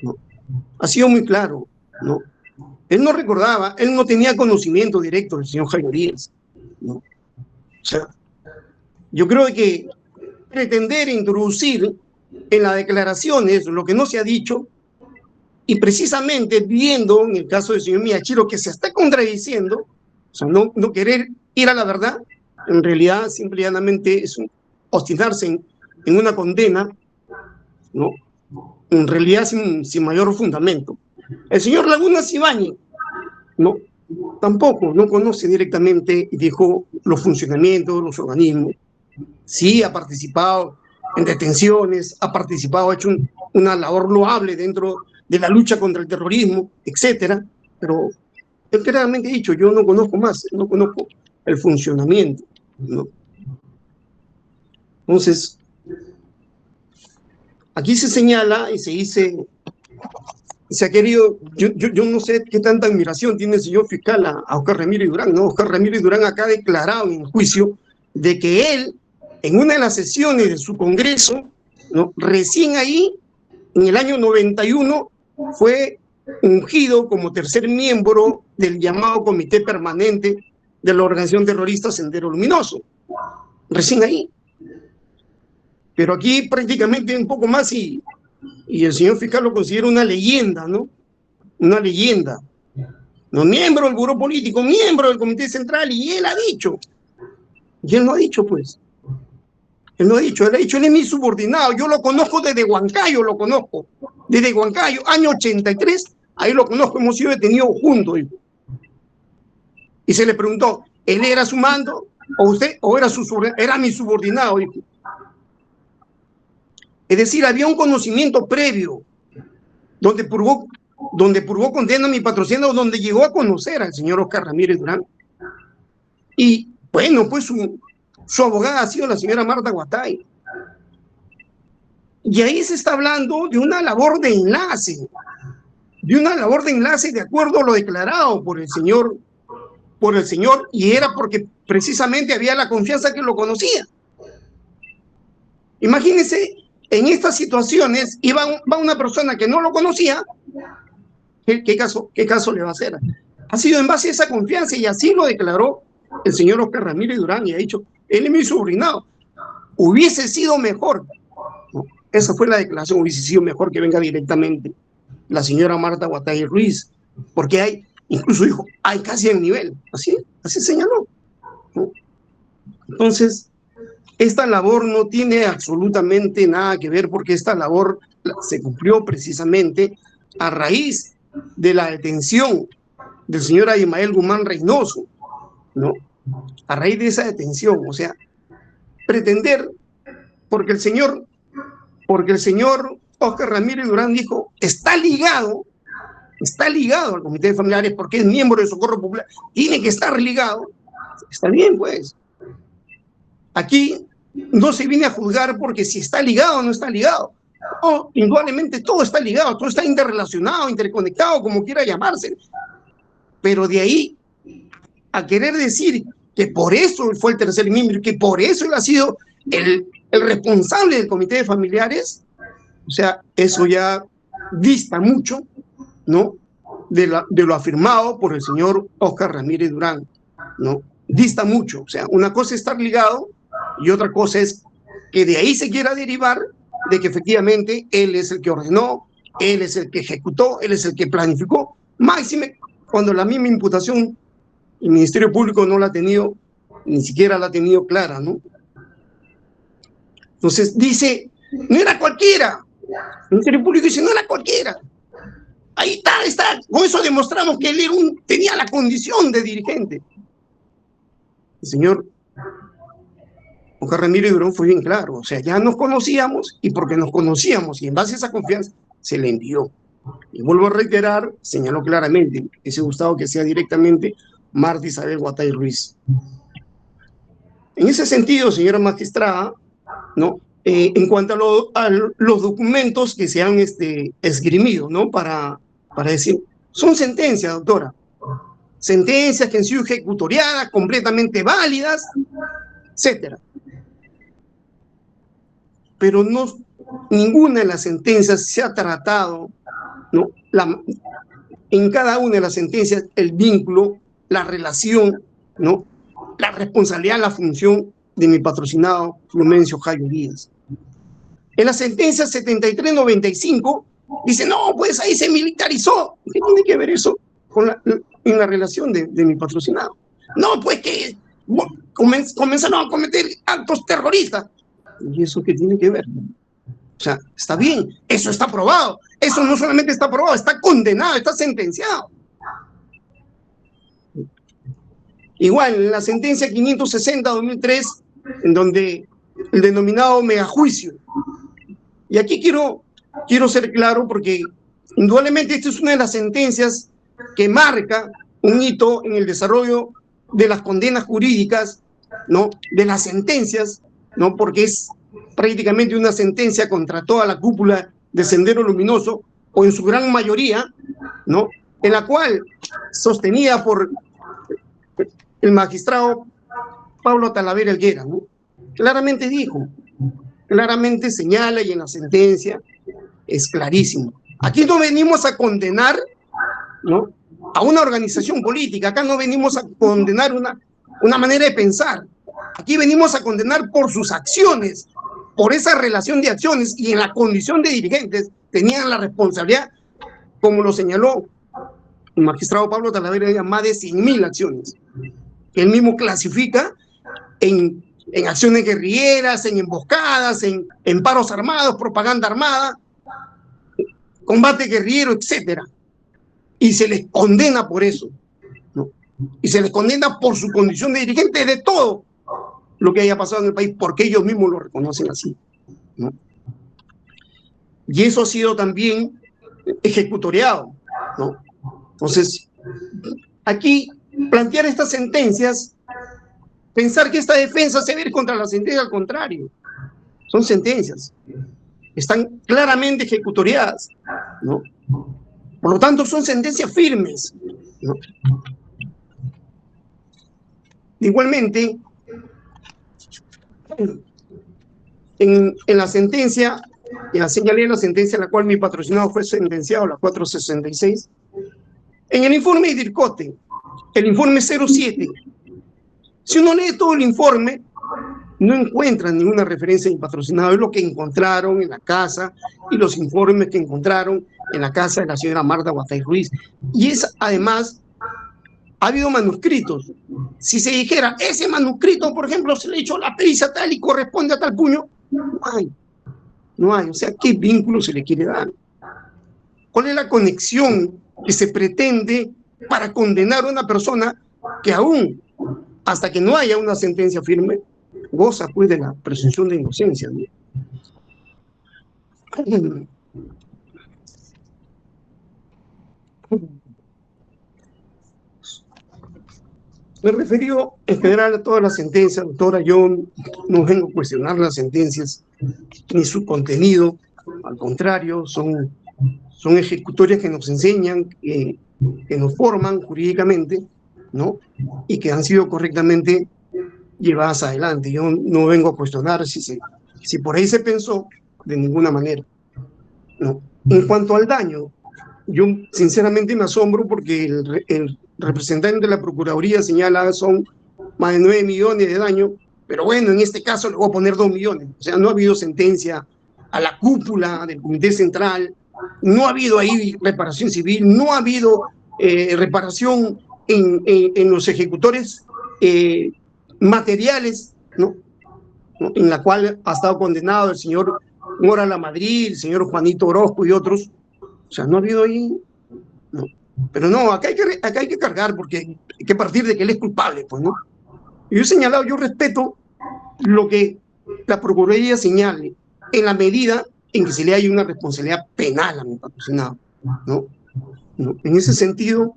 ¿no? Ha sido muy claro, ¿no? Él no recordaba, él no tenía conocimiento directo del señor Jairo Díaz, ¿no? O sea, yo creo que pretender introducir en las declaraciones lo que no se ha dicho, y precisamente viendo en el caso del señor Miyashiro que se está contradiciendo, o sea, no querer ir a la verdad, en realidad simple y llanamente es obstinarse en una condena, ¿no? En realidad sin mayor fundamento. El señor Laguna Ibáñez, ¿no? Tampoco, no conoce directamente, dijo, los funcionamientos, los organismos. Sí, ha participado en detenciones, ha participado, ha hecho una labor loable dentro de la lucha contra el terrorismo, etcétera, pero él claramente ha dicho, yo no conozco más, no conozco el funcionamiento, ¿no? Entonces, aquí se señala y se dice, se ha querido, yo no sé qué tanta admiración tiene el señor fiscal a Oscar Ramírez Durán, ¿no? Oscar Ramírez Durán acá ha declarado en el juicio de que él, en una de las sesiones de su congreso, ¿no? Recién ahí, en el año 91, fue ungido como tercer miembro del llamado Comité Permanente de la organización terrorista Sendero Luminoso. Recién ahí. Pero aquí prácticamente un poco más y el señor fiscal lo considera una leyenda, ¿no? Una leyenda. No, miembro del buró político, miembro del comité central, y él ha dicho. Y él no ha dicho, pues. Él no ha dicho, él ha dicho, él es mi subordinado, yo lo conozco desde Huancayo, lo conozco. Desde Huancayo, año 83, ahí lo conozco, hemos sido detenidos juntos. Y se le preguntó, ¿él era su mando? ¿O usted? ¿O era mi subordinado? Dijo. Es decir, había un conocimiento previo donde purgó condena a mi patrocinador, donde llegó a conocer al señor Oscar Ramírez Durán. Y bueno, pues su abogada ha sido la señora Marta Guatay. Y ahí se está hablando de una labor de enlace, de acuerdo a lo declarado por el señor, y era porque precisamente había la confianza que lo conocía. Imagínense, en estas situaciones va una persona que no lo conocía, ¿qué caso le va a hacer? Ha sido en base a esa confianza, y así lo declaró el señor Oscar Ramírez Durán, y ha dicho, él es mi subordinado. Hubiese sido mejor, ¿no? Esa fue la declaración, hubiese sido mejor que venga directamente la señora Marta Guatay Ruiz, porque incluso dijo, hay casi el nivel, así señaló, ¿no? Entonces, esta labor no tiene absolutamente nada que ver, porque esta labor se cumplió precisamente a raíz de la detención del señor Abimael Guzmán Reynoso, ¿no? A raíz de esa detención, o sea, pretender, porque el señor Oscar Ramírez Durán dijo, está ligado al comité de familiares porque es miembro de Socorro Popular, tiene que estar ligado, está bien, pues. Aquí no se viene a juzgar porque si está ligado o no está ligado. No, indudablemente todo está ligado, todo está interrelacionado, interconectado, como quiera llamarse. Pero de ahí a querer decir que por eso él fue el tercer miembro, que por eso él ha sido el responsable del comité de familiares, o sea, eso ya dista mucho, ¿no? De lo afirmado por el señor Oscar Ramírez Durán, ¿no? Dista mucho, o sea, una cosa es estar ligado y otra cosa es que de ahí se quiera derivar de que efectivamente él es el que ordenó, él es el que ejecutó, él es el que planificó, máxime cuando la misma imputación el Ministerio Público no la ha tenido, ni siquiera la ha tenido clara, ¿no? Entonces dice, no era cualquiera. El Ministerio Público dice, no era cualquiera. Ahí está. Con eso demostramos que él tenía la condición de dirigente. El señor Oscar Ramírez Durán fue bien claro. O sea, ya nos conocíamos, y porque nos conocíamos y en base a esa confianza se le envió. Y vuelvo a reiterar, señaló claramente, ese Gustavo que sea directamente Marta Isabel Guatay Ruiz. En ese sentido, señora magistrada, ¿no? en cuanto a los documentos que se han esgrimido, ¿no? Para decir, son sentencias, doctora, sentencias que han sido ejecutoriadas, completamente válidas, etcétera. Pero no, ninguna de las sentencias se ha tratado, ¿no? En cada una de las sentencias, el vínculo, la relación, ¿no? La responsabilidad, la función de mi patrocinado Flumencio Jayo Díaz. En la sentencia 7395 dice, no, pues ahí se militarizó. ¿Qué tiene que ver eso en la relación de mi patrocinado? No, pues que comenzaron a cometer actos terroristas. ¿Y eso qué tiene que ver? O sea, está bien, eso está aprobado. Eso no solamente está aprobado, está condenado, está sentenciado. Igual, en la sentencia 560-2003, en donde el denominado megajuicio. Y aquí quiero ser claro porque indudablemente esta es una de las sentencias que marca un hito en el desarrollo de las condenas jurídicas, ¿no? De las sentencias, ¿no? Porque es prácticamente una sentencia contra toda la cúpula de Sendero Luminoso, o en su gran mayoría, ¿no? En la cual, sostenida por el magistrado Pablo Talavera Helguera, ¿no? Claramente dijo, claramente señala, y en la sentencia es clarísimo. Aquí no venimos a condenar, ¿no? A una organización política, acá no venimos a condenar una manera de pensar, aquí venimos a condenar por sus acciones, por esa relación de acciones, y en la condición de dirigentes tenían la responsabilidad, como lo señaló el magistrado Pablo Talavera, más de 100.000 acciones, que él mismo clasifica en acciones guerrilleras, en emboscadas, en paros armados, propaganda armada, combate guerrillero, etcétera. Y se les condena por eso, ¿no? Y se les condena por su condición de dirigente de todo lo que haya pasado en el país, porque ellos mismos lo reconocen así, ¿no? Y eso ha sido también ejecutoriado, ¿no? Entonces, aquí plantear estas sentencias, pensar que esta defensa se va a ir contra la sentencia, al contrario, son sentencias, están claramente ejecutoriadas, ¿no? Por lo tanto, son sentencias firmes, ¿no? Igualmente, en la sentencia, ya señalé la sentencia en la cual mi patrocinado fue sentenciado, la 466, en el informe de DIRCOTE, el informe 07, si uno lee todo el informe, no encuentran ninguna referencia a mi patrocinado. Es lo que encontraron en la casa y los informes que encontraron en la casa de la señora Marta Guatay Ruiz. Y es, además, ha habido manuscritos. Si se dijera, ese manuscrito, por ejemplo, se le echó la pericia tal y corresponde a tal puño, no hay. No hay. O sea, ¿qué vínculo se le quiere dar? ¿Cuál es la conexión que se pretende para condenar a una persona que aún, hasta que no haya una sentencia firme, goza pues de la presunción de inocencia, ¿no? Me refirió en general a todas las sentencias, doctora. Yo no vengo a cuestionar las sentencias ni su contenido, al contrario, son ejecutorias que nos enseñan, que nos forman jurídicamente, ¿no? Y que han sido correctamente llevadas adelante. Yo no vengo a cuestionar si por ahí se pensó, de ninguna manera, ¿no? En cuanto al daño, yo sinceramente me asombro porque el representante de la Procuraduría señala son más de 9 millones de daño, pero bueno, en este caso le voy a poner 2 millones. O sea, no ha habido sentencia a la cúpula del Comité Central, no ha habido ahí reparación civil, no ha habido reparación en los ejecutores materiales, ¿no? En la cual ha estado condenado el señor Mora La Madrid, el señor Juanito Orozco y otros. O sea, no ha habido ahí, no. Pero no, acá hay que cargar, porque hay que partir de que él es culpable, pues, ¿no? Y yo he señalado, yo respeto lo que la Procuraduría señale, en la medida en que se le haya una responsabilidad penal a mi patrocinado, ¿no? En ese sentido,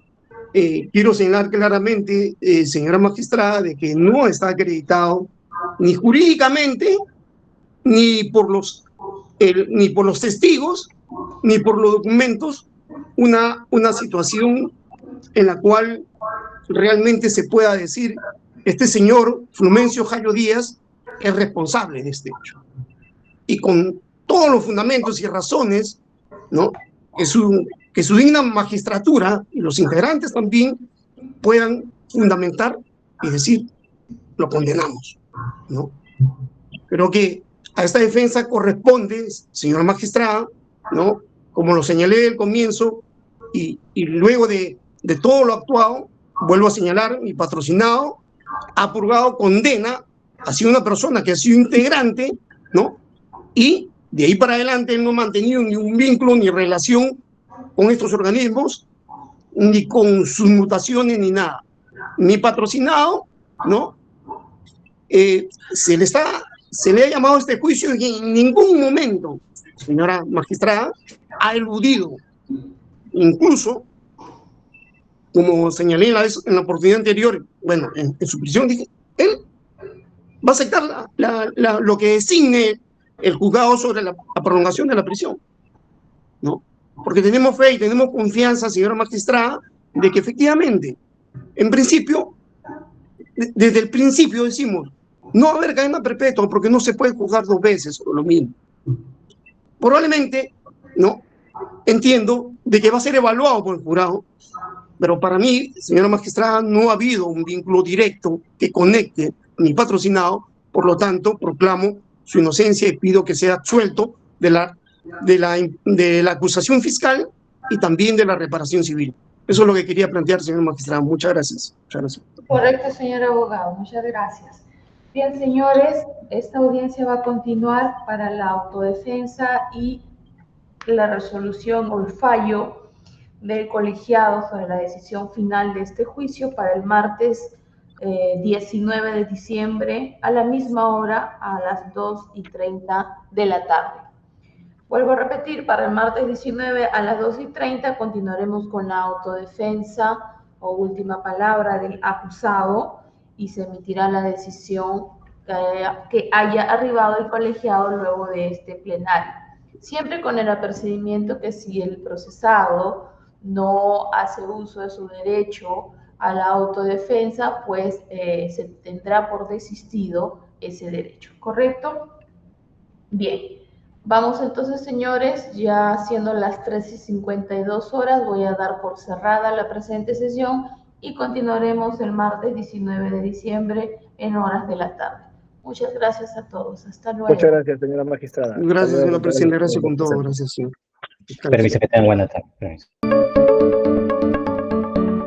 quiero señalar claramente, señora magistrada, de que no está acreditado ni jurídicamente ni por los testigos, ni por los documentos, una situación en la cual realmente se pueda decir este señor Flumencio Jayo Díaz es responsable de este hecho. Y con todos los fundamentos y razones, ¿no?, que su digna magistratura y los integrantes también puedan fundamentar y decir, lo condenamos, ¿no? Creo que a esta defensa corresponde, señora magistrada, ¿no?, como lo señalé al comienzo, y luego de todo lo actuado, vuelvo a señalar, mi patrocinado ha purgado condena, ha sido una persona que ha sido integrante, ¿no?, y de ahí para adelante él no ha mantenido ni un vínculo ni relación con estos organismos, ni con sus mutaciones, ni nada. Mi patrocinado, ¿no?, se le ha llamado a este juicio y en ningún momento, señora magistrada, ha eludido. Incluso, como señalé en la oportunidad anterior, bueno, en su prisión, dije, él va a aceptar lo que designe el juzgado sobre la prolongación de la prisión, ¿no? Porque tenemos fe y tenemos confianza, señora magistrada, de que efectivamente, en principio, desde el principio decimos, no va a haber cadena perpetua porque no se puede juzgar dos veces o lo mismo. Probablemente, ¿no?, entiendo de que va a ser evaluado por el jurado, pero para mí, señora magistrada, no ha habido un vínculo directo que conecte mi patrocinado, por lo tanto, proclamo su inocencia y pido que sea absuelto de la acusación fiscal y también de la reparación civil. Eso es lo que quería plantear, señor magistrado. Muchas gracias. Muchas gracias. Correcto, señor abogado. Muchas gracias. Bien, señores, esta audiencia va a continuar para la autodefensa y la resolución o el fallo del colegiado sobre la decisión final de este juicio para el martes 19 de diciembre a la misma hora, a las 2:30 de la tarde. Vuelvo a repetir, para el martes 19 a las 2:30 continuaremos con la autodefensa o última palabra del acusado y se emitirá la decisión que haya arribado el colegiado luego de este plenario. Siempre con el apercibimiento que si el procesado no hace uso de su derecho a la autodefensa, pues se tendrá por desistido ese derecho, ¿correcto? Bien, vamos entonces, señores, ya siendo las 3:52 horas, voy a dar por cerrada la presente sesión y continuaremos el martes 19 de diciembre en horas de la tarde. Muchas gracias a todos. Hasta luego. Muchas gracias, señora magistrada. Gracias, señora presidenta. Gracias con todo. Gracias, señor. Permiso, que tengan buena tarde. Permiso.